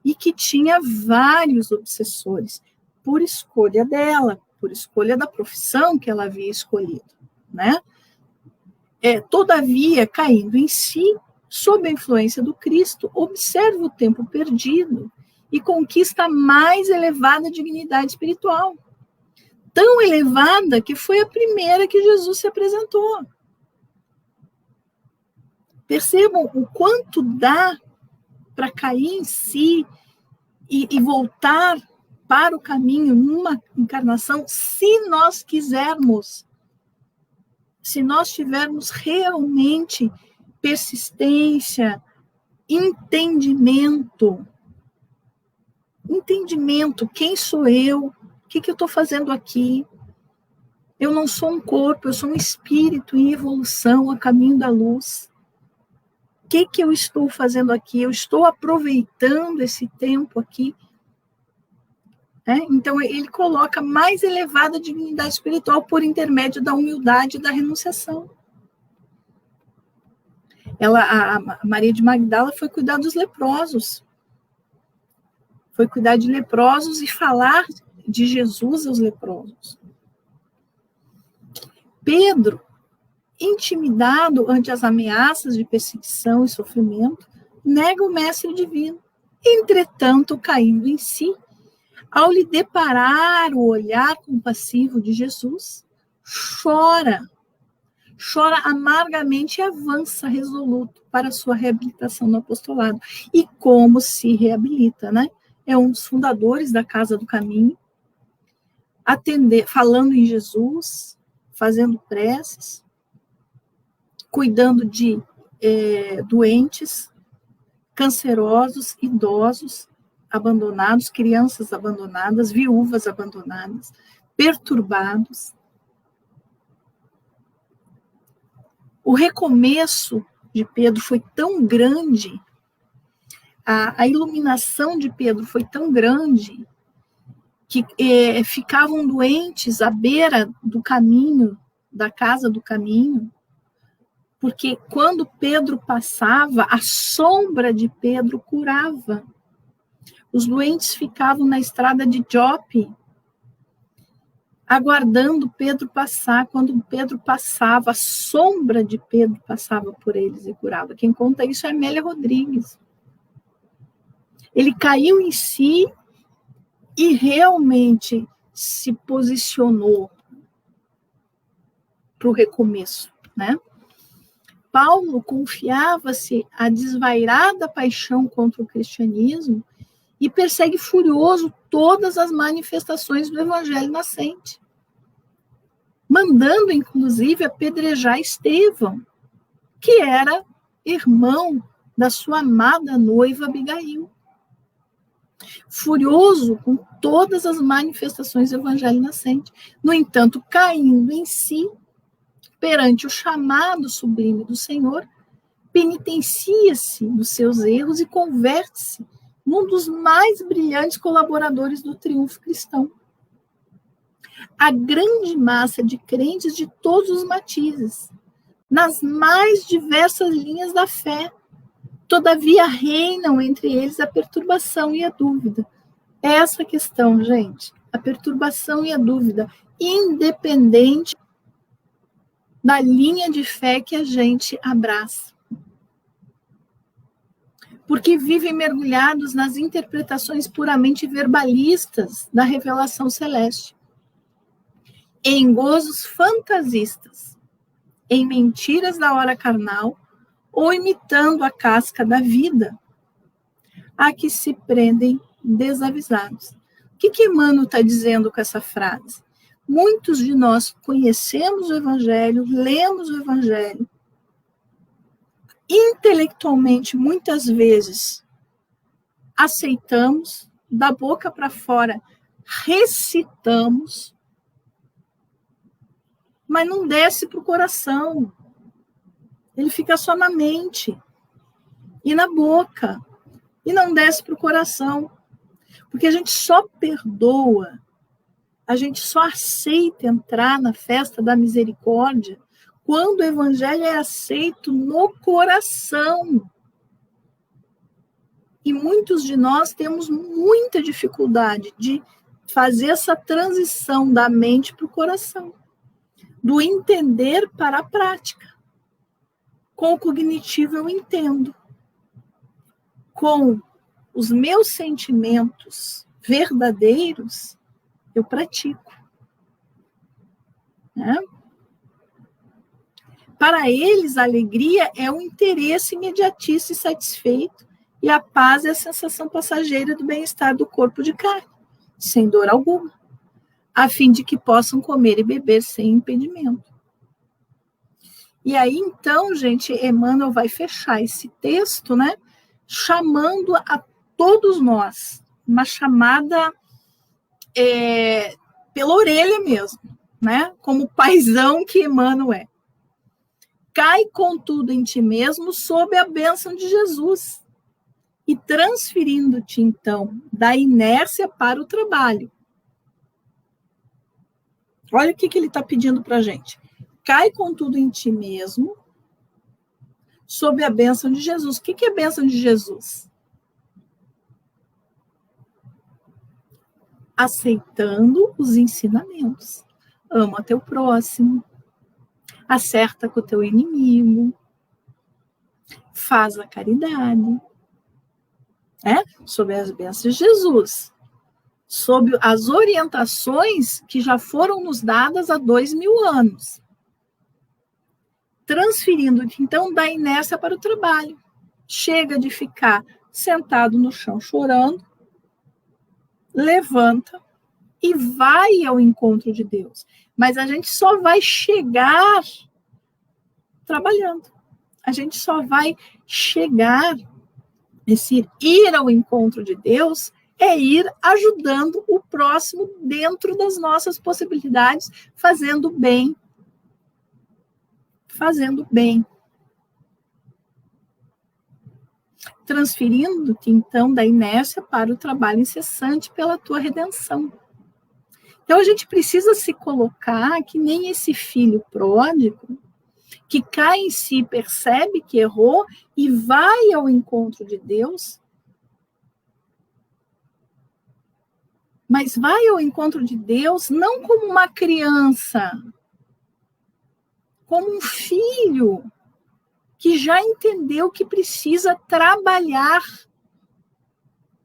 E que tinha vários obsessores, por escolha dela, por escolha da profissão que ela havia escolhido, né? Todavia, caindo em si, sob a influência do Cristo, observa o tempo perdido e conquista a mais elevada dignidade espiritual. Tão elevada que foi a primeira que Jesus se apresentou. Percebam o quanto dá para cair em si e voltar para o caminho numa encarnação, se nós quisermos. Se nós tivermos realmente persistência, entendimento, quem sou eu, o que eu estou fazendo aqui? Eu não sou um corpo, eu sou um espírito em evolução, a caminho da luz. O que eu estou fazendo aqui? Eu estou aproveitando esse tempo aqui? Então, ele coloca mais elevada dignidade espiritual por intermédio da humildade e da renunciação. A Maria de Magdala foi cuidar dos leprosos. Foi cuidar de leprosos e falar de Jesus aos leprosos. Pedro, intimidado ante as ameaças de perseguição e sofrimento, nega o mestre divino. Entretanto, caindo em si, ao lhe deparar o olhar compassivo de Jesus, chora amargamente e avança resoluto para a sua reabilitação no apostolado. E como se reabilita, né? É um dos fundadores da Casa do Caminho, falando em Jesus, fazendo preces, cuidando de doentes, cancerosos, idosos abandonados, crianças abandonadas, viúvas abandonadas, perturbados. O recomeço de Pedro foi tão grande, a iluminação de Pedro foi tão grande, que ficavam doentes à beira do caminho, da casa do caminho, porque quando Pedro passava, a sombra de Pedro curava. Os doentes ficavam na estrada de Jope, aguardando Pedro passar. Quando Pedro passava, a sombra de Pedro passava por eles e curava. Quem conta isso é Amélia Rodrigues. Ele caiu em si e realmente se posicionou para o recomeço, né? Paulo confiava-se à desvairada paixão contra o cristianismo e persegue furioso todas as manifestações do evangelho nascente, mandando, inclusive, apedrejar Estevão, que era irmão da sua amada noiva Abigail. Furioso com todas as manifestações do evangelho nascente. No entanto, caindo em si, perante o chamado sublime do Senhor, penitencia-se dos seus erros e converte-se num dos mais brilhantes colaboradores do triunfo cristão. A grande massa de crentes de todos os matizes, nas mais diversas linhas da fé, todavia reinam entre eles a perturbação e a dúvida. Essa questão, gente, a perturbação e a dúvida, independente da linha de fé que a gente abraça. Porque vivem mergulhados nas interpretações puramente verbalistas da revelação celeste, em gozos fantasistas, em mentiras da hora carnal, ou imitando a casca da vida, a que se prendem desavisados. O que Emmanuel está dizendo com essa frase? Muitos de nós conhecemos o Evangelho, lemos o Evangelho, intelectualmente, muitas vezes, aceitamos, da boca para fora, recitamos, mas não desce para o coração. Ele fica só na mente e na boca, e não desce para o coração. Porque a gente só perdoa, a gente só aceita entrar na festa da misericórdia quando o evangelho é aceito no coração. E muitos de nós temos muita dificuldade de fazer essa transição da mente para o coração, do entender para a prática. Com o cognitivo eu entendo. Com os meus sentimentos verdadeiros, eu pratico. Né? Para eles, a alegria é um interesse imediatista e satisfeito, e a paz é a sensação passageira do bem-estar do corpo de carne, sem dor alguma, a fim de que possam comer e beber sem impedimento. E aí, então, gente, Emmanuel vai fechar esse texto, né, chamando a todos nós, uma chamada pela orelha mesmo, né, como paizão que Emmanuel é. Cai, contudo, em ti mesmo sob a bênção de Jesus e transferindo-te, então, da inércia para o trabalho. Olha o que ele está pedindo para a gente. Cai, contudo, em ti mesmo sob a bênção de Jesus. O que é a bênção de Jesus? Aceitando os ensinamentos. Ama teu próximo. acerta com o teu inimigo, faz a caridade, sob as bênçãos de Jesus, sob as orientações que já foram nos dadas há 2000 anos, transferindo-te então da inércia para o trabalho. Chega de ficar sentado no chão chorando, levanta e vai ao encontro de Deus. Mas a gente só vai chegar trabalhando. A gente só vai chegar, esse ir ao encontro de Deus é ir ajudando o próximo dentro das nossas possibilidades, fazendo bem. Fazendo bem. Transferindo-te, então, da inércia para o trabalho incessante pela tua redenção. Então, a gente precisa se colocar que nem esse filho pródigo, que cai em si, percebe que errou e vai ao encontro de Deus, mas vai ao encontro de Deus não como uma criança, como um filho que já entendeu que precisa trabalhar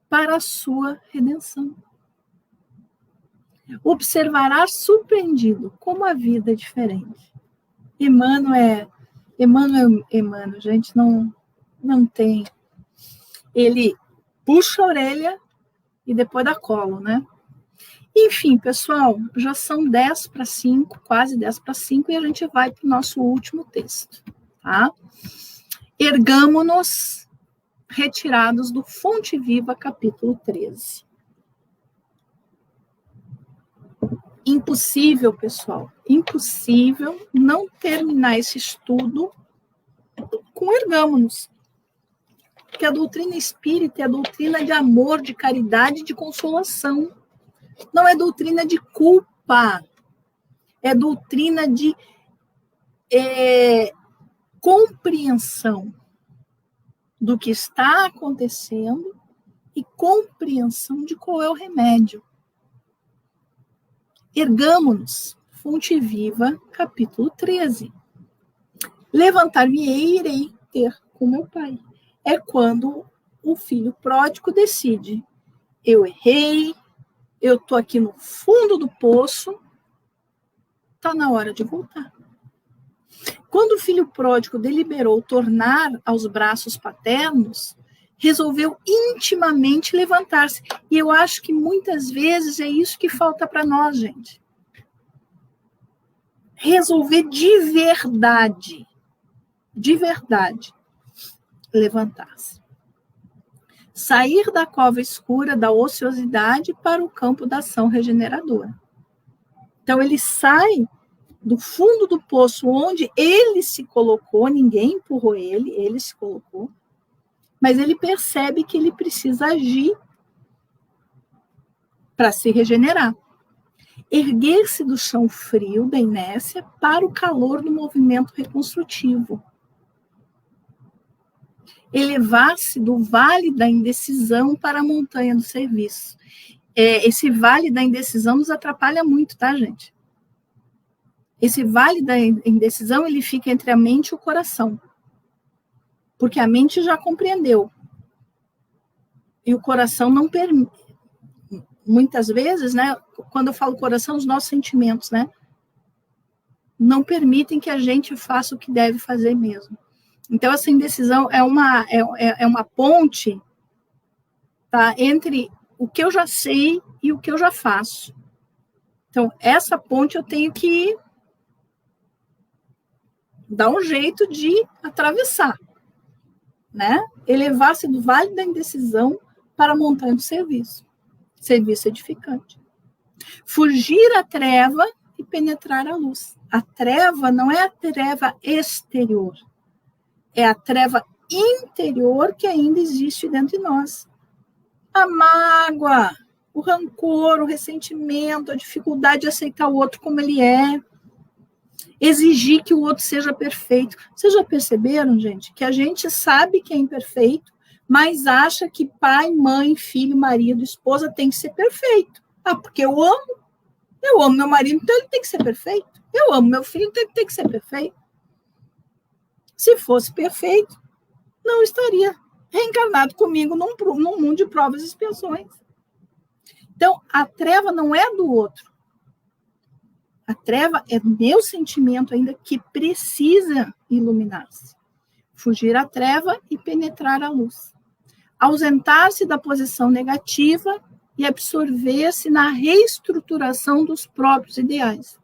para a sua redenção. Observará surpreendido como a vida é diferente. Emmanuel, gente, não tem. Ele puxa a orelha e depois dá colo, né? Enfim, pessoal, já são 10:05, quase 10:05, e a gente vai para o nosso último texto, tá? Ergamo-nos, retirados do Fonte Viva, capítulo 13. Impossível, pessoal, impossível não terminar esse estudo com Ergamo-nos. Porque a doutrina espírita é a doutrina de amor, de caridade, de consolação. Não é doutrina de culpa, é doutrina de compreensão do que está acontecendo e compreensão de qual é o remédio. Ergamo-nos, Fonte Viva, capítulo 13. Levantar-me-ei e irei ter com meu pai. É quando o filho pródigo decide, eu errei, eu estou aqui no fundo do poço, está na hora de voltar. Quando o filho pródigo deliberou tornar aos braços paternos, resolveu intimamente levantar-se. E eu acho que muitas vezes é isso que falta para nós, gente. Resolver de verdade, levantar-se. Sair da cova escura da ociosidade para o campo da ação regeneradora. Então, ele sai do fundo do poço onde ele se colocou, ninguém empurrou ele se colocou, mas ele percebe que ele precisa agir para se regenerar. Erguer-se do chão frio da inércia para o calor do movimento reconstrutivo. Elevar-se do vale da indecisão para a montanha do serviço. Esse vale da indecisão nos atrapalha muito, tá, gente? Esse vale da indecisão, ele fica entre a mente e o coração. Porque a mente já compreendeu. E o coração não permite. Muitas vezes, né, quando eu falo coração, os nossos sentimentos, né, não permitem que a gente faça o que deve fazer mesmo. Então, essa indecisão é uma ponte, tá, entre o que eu já sei e o que eu já faço. Então, essa ponte eu tenho que dar um jeito de atravessar, né? Elevar-se do vale da indecisão para a montanha do serviço. Serviço edificante. Fugir à treva e penetrar a luz. A treva não é a treva exterior, é a treva interior que ainda existe dentro de nós. A mágoa, o rancor, o ressentimento, a dificuldade de aceitar o outro como ele é. Exigir que o outro seja perfeito. Vocês já perceberam, gente, que a gente sabe que é imperfeito, mas acha que pai, mãe, filho, marido, esposa tem que ser perfeito. Ah, porque eu amo meu marido, então ele tem que ser perfeito. Eu amo meu filho, tem que ser perfeito. Se fosse perfeito, não estaria reencarnado comigo num mundo de provas e expiações. Então, a treva não é do outro. A treva é meu sentimento ainda que precisa iluminar-se. Fugir à treva e penetrar a luz. Ausentar-se da posição negativa e absorver-se na reestruturação dos próprios ideais.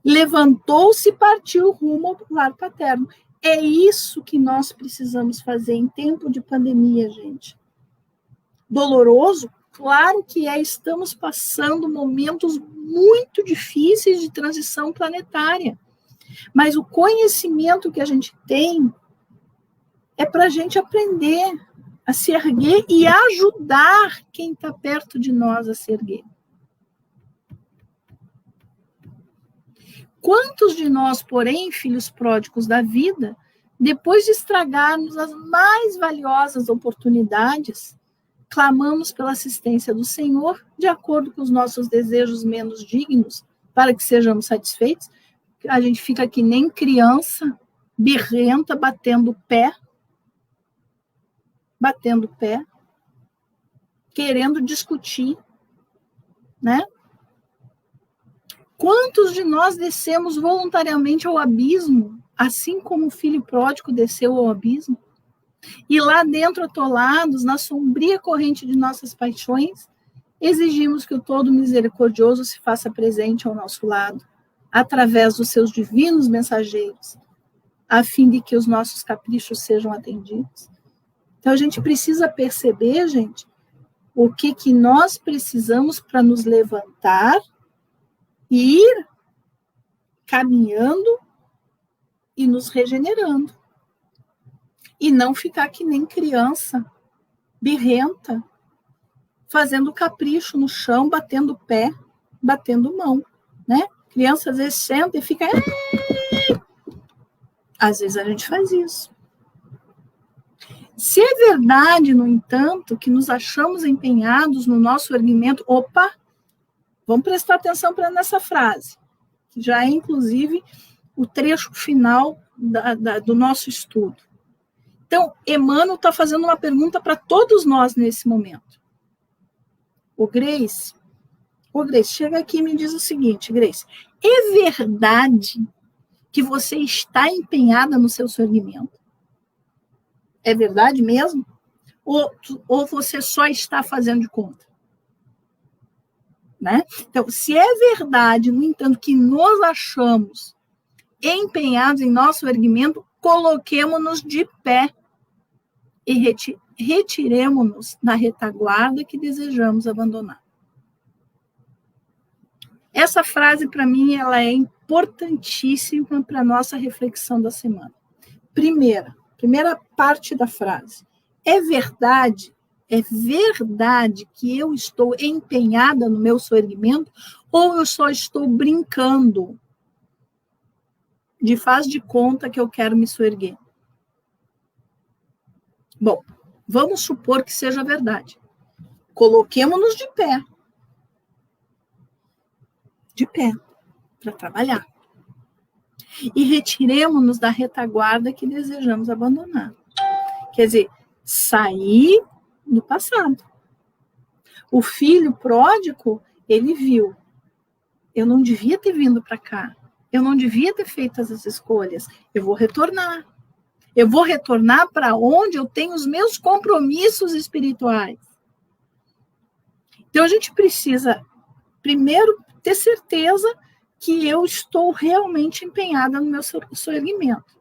Levantou-se e partiu rumo ao lar paterno. É isso que nós precisamos fazer em tempo de pandemia, gente. Doloroso? Claro que é. Estamos passando momentos muito difíceis de transição planetária. Mas o conhecimento que a gente tem é para a gente aprender a se erguer e ajudar quem está perto de nós a se erguer. Quantos de nós, porém, filhos pródigos da vida, depois de estragarmos as mais valiosas oportunidades, clamamos pela assistência do Senhor, de acordo com os nossos desejos menos dignos, para que sejamos satisfeitos? A gente fica que nem criança, birrenta, batendo pé, querendo discutir, né? Quantos de nós descemos voluntariamente ao abismo, assim como o filho pródigo desceu ao abismo? E lá dentro, atolados, na sombria corrente de nossas paixões, exigimos que o Todo Misericordioso se faça presente ao nosso lado, através dos seus divinos mensageiros, a fim de que os nossos caprichos sejam atendidos. Então, a gente precisa perceber, gente, o que nós precisamos para nos levantar e ir caminhando e nos regenerando. E não ficar que nem criança, birrenta, fazendo capricho no chão, batendo pé, batendo mão, né? Criança às vezes senta e fica... Às vezes a gente faz isso. Se é verdade, no entanto, que nos achamos empenhados no nosso erguimento... Opa! Vamos prestar atenção nessa frase, que já é, inclusive, o trecho final do nosso estudo. Então, Emmanuel está fazendo uma pergunta para todos nós nesse momento. Ô Grace, chega aqui e me diz o seguinte, Grace, é verdade que você está empenhada no seu erguimento? É verdade mesmo? Ou você só está fazendo de conta? Né? Então, se é verdade, no entanto, que nos achamos empenhados em nosso erguimento, coloquemo-nos de pé e retiremo-nos da retaguarda que desejamos abandonar. Essa frase, para mim, ela é importantíssima para a nossa reflexão da semana. Primeira parte da frase. É verdade que eu estou empenhada no meu soerguimento ou eu só estou brincando de faz de conta que eu quero me soerguer? Bom, vamos supor que seja verdade. Coloquemo-nos de pé. De pé, para trabalhar. E retiremo-nos da retaguarda que desejamos abandonar. Quer dizer, sair do passado. O filho pródigo, ele viu. Eu não devia ter vindo para cá. Eu não devia ter feito essas escolhas. Eu vou retornar. Eu vou retornar para onde eu tenho os meus compromissos espirituais. Então, a gente precisa, primeiro, ter certeza que eu estou realmente empenhada no meu soerguimento.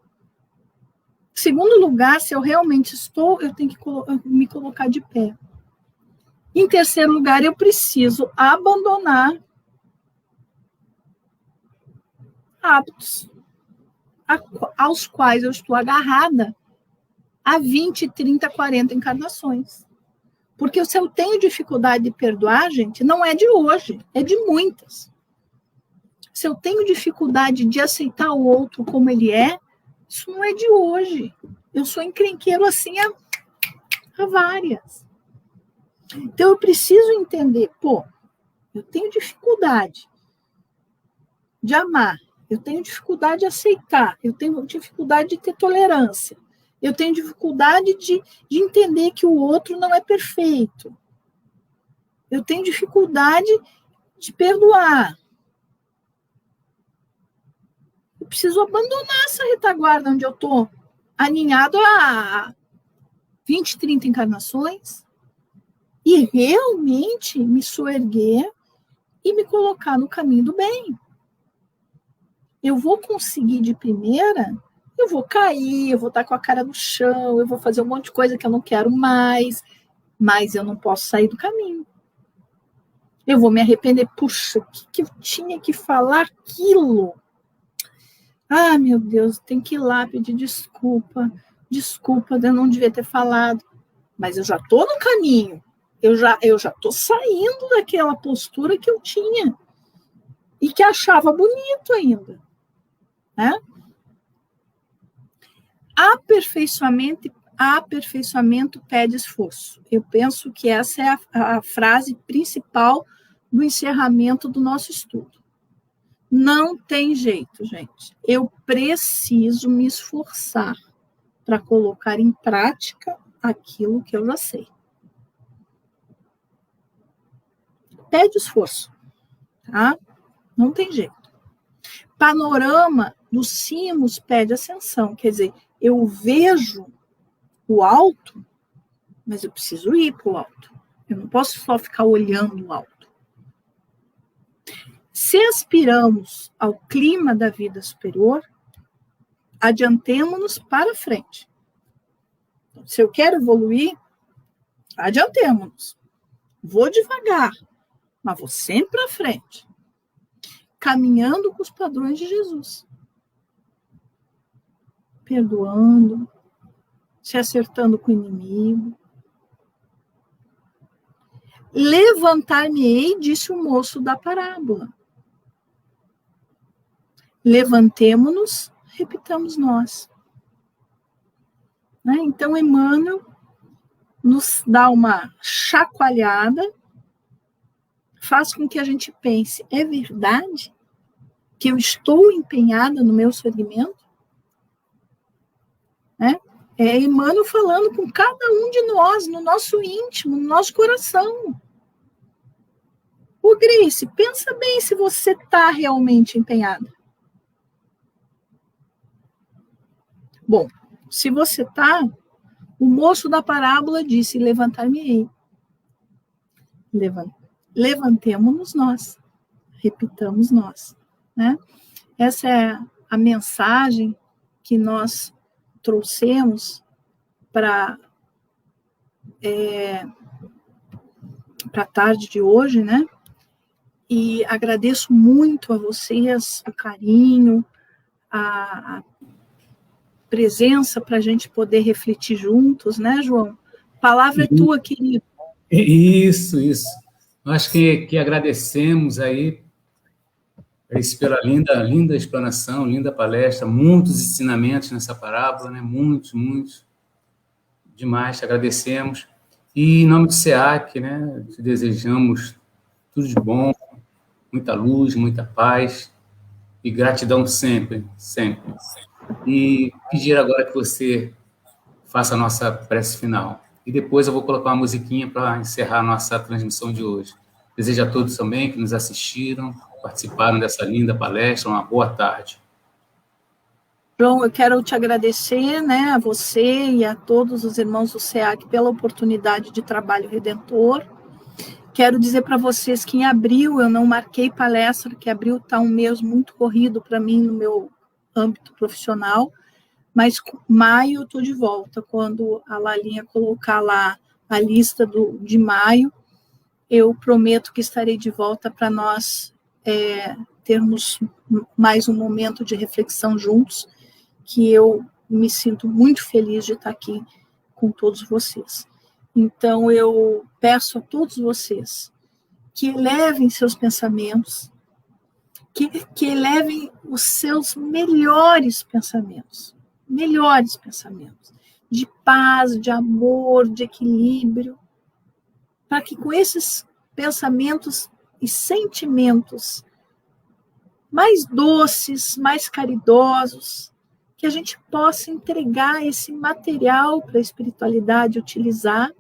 Em segundo lugar, se eu realmente estou, eu tenho que me colocar de pé. Em terceiro lugar, eu preciso abandonar hábitos aos quais eu estou agarrada há 20, 30, 40 encarnações. Porque se eu tenho dificuldade de perdoar, gente, não é de hoje, é de muitas. Se eu tenho dificuldade de aceitar o outro como ele é, isso não é de hoje. Eu sou encrenqueiro assim há várias. Então eu preciso entender, eu tenho dificuldade de amar, eu tenho dificuldade de aceitar, eu tenho dificuldade de ter tolerância, eu tenho dificuldade de entender que o outro não é perfeito, eu tenho dificuldade de perdoar. Eu preciso abandonar essa retaguarda onde eu estou aninhado há 20, 30 encarnações e realmente me soerguer e me colocar no caminho do bem. Eu vou conseguir de primeira, eu vou cair, eu vou estar com a cara no chão, eu vou fazer um monte de coisa que eu não quero mais, mas eu não posso sair do caminho. Eu vou me arrepender. Puxa, o que eu tinha que falar aquilo? Ah, meu Deus, tem que ir lá pedir desculpa. Desculpa, eu não devia ter falado. Mas eu já estou no caminho. Eu já estou saindo daquela postura que eu tinha. E que achava bonito ainda. Né? Aperfeiçoamento pede esforço. Eu penso que essa é a frase principal do encerramento do nosso estudo. Não tem jeito, gente. Eu preciso me esforçar para colocar em prática aquilo que eu já sei. Pede esforço, tá? Não tem jeito. Panorama dos cimos pede ascensão. Quer dizer, eu vejo o alto, mas eu preciso ir para o alto. Eu não posso só ficar olhando o alto. Se aspiramos ao clima da vida superior, adiantemo-nos para frente. Se eu quero evoluir, adiantemo-nos. Vou devagar, mas vou sempre para frente. Caminhando com os padrões de Jesus. Perdoando, se acertando com o inimigo. Levantar-me-ei, disse o moço da parábola. Levantemo-nos, repitamos nós. Né? Então, Emmanuel nos dá uma chacoalhada, faz com que a gente pense, é verdade que eu estou empenhada no meu segmento? Né? É Emmanuel falando com cada um de nós, no nosso íntimo, no nosso coração. Ô, Grace, pensa bem se você está realmente empenhada. Bom, se você está, o moço da parábola disse, levantar-me-ei. Levantemo-nos nós, repitamos nós. Né? Essa é a mensagem que nós trouxemos para a tarde de hoje, né? E agradeço muito a vocês o carinho, a presença para a gente poder refletir juntos, né, João? A palavra é tua, querido. Isso. Nós que agradecemos aí pela linda explanação, linda palestra, muitos ensinamentos nessa parábola, né? Muitos, demais, agradecemos. E em nome do SEAC, né, te desejamos tudo de bom, muita luz, muita paz e gratidão sempre. E pedir agora que você faça a nossa prece final. E depois eu vou colocar uma musiquinha para encerrar a nossa transmissão de hoje. Desejo a todos também que nos assistiram, participaram dessa linda palestra, uma boa tarde. João, eu quero te agradecer, né, a você e a todos os irmãos do SEAC pela oportunidade de trabalho redentor. Quero dizer para vocês que em abril eu não marquei palestra, que abril está um mês muito corrido para mim no meu âmbito profissional, mas maio eu estou de volta. Quando a Lalinha colocar lá a lista de maio, eu prometo que estarei de volta para nós termos mais um momento de reflexão juntos, que eu me sinto muito feliz de estar aqui com todos vocês. Então, eu peço a todos vocês que elevem seus pensamentos, que elevem os seus melhores pensamentos, de paz, de amor, de equilíbrio, para que com esses pensamentos e sentimentos mais doces, mais caridosos, que a gente possa entregar esse material para a espiritualidade utilizar,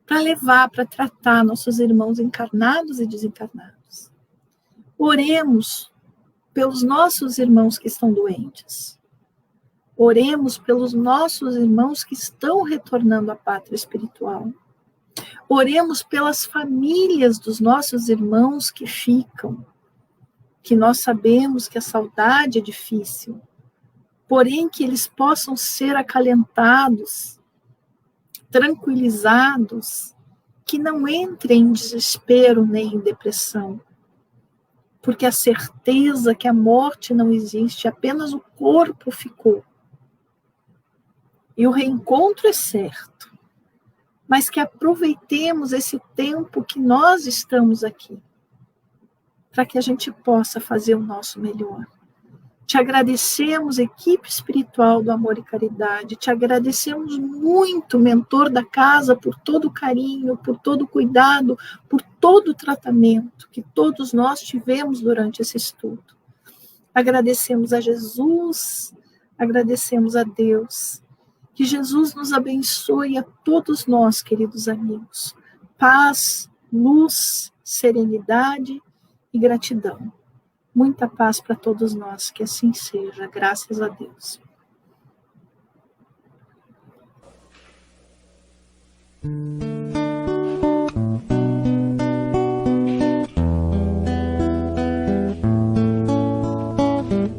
para levar, para tratar nossos irmãos encarnados e desencarnados. Oremos pelos nossos irmãos que estão doentes. Oremos pelos nossos irmãos que estão retornando à pátria espiritual. Oremos pelas famílias dos nossos irmãos que ficam, que nós sabemos que a saudade é difícil, porém que eles possam ser acalentados, tranquilizados, que não entrem em desespero nem em depressão, porque a certeza que a morte não existe, apenas o corpo ficou. E o reencontro é certo, mas que aproveitemos esse tempo que nós estamos aqui, para que a gente possa fazer o nosso melhor. Te agradecemos, equipe espiritual do Amor e Caridade, te agradecemos muito, mentor da casa, por todo o carinho, por todo o cuidado, por todo o tratamento que todos nós tivemos durante esse estudo. Agradecemos a Jesus, agradecemos a Deus. Que Jesus nos abençoe a todos nós, queridos amigos. Paz, luz, serenidade e gratidão. Muita paz para todos nós, que assim seja, graças a Deus.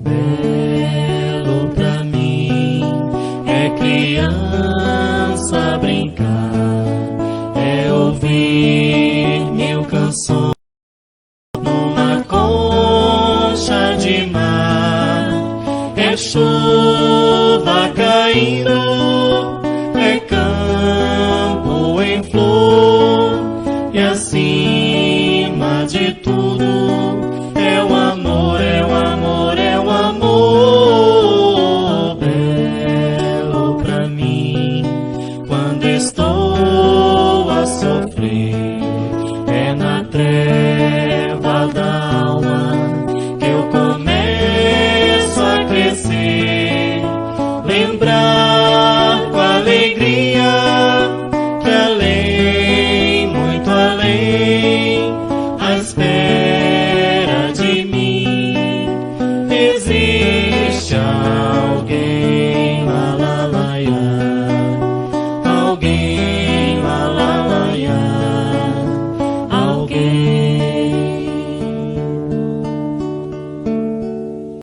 Belo pra mim é criança brincar, é ouvir mil canções numa concha de mar, é chuva caindo, é campo em flor, e acima de tudo é o amor, é o amor, é o amor. Belo pra mim quando estou a sofrer, é na treva da alma que eu começo a crescer, lembrar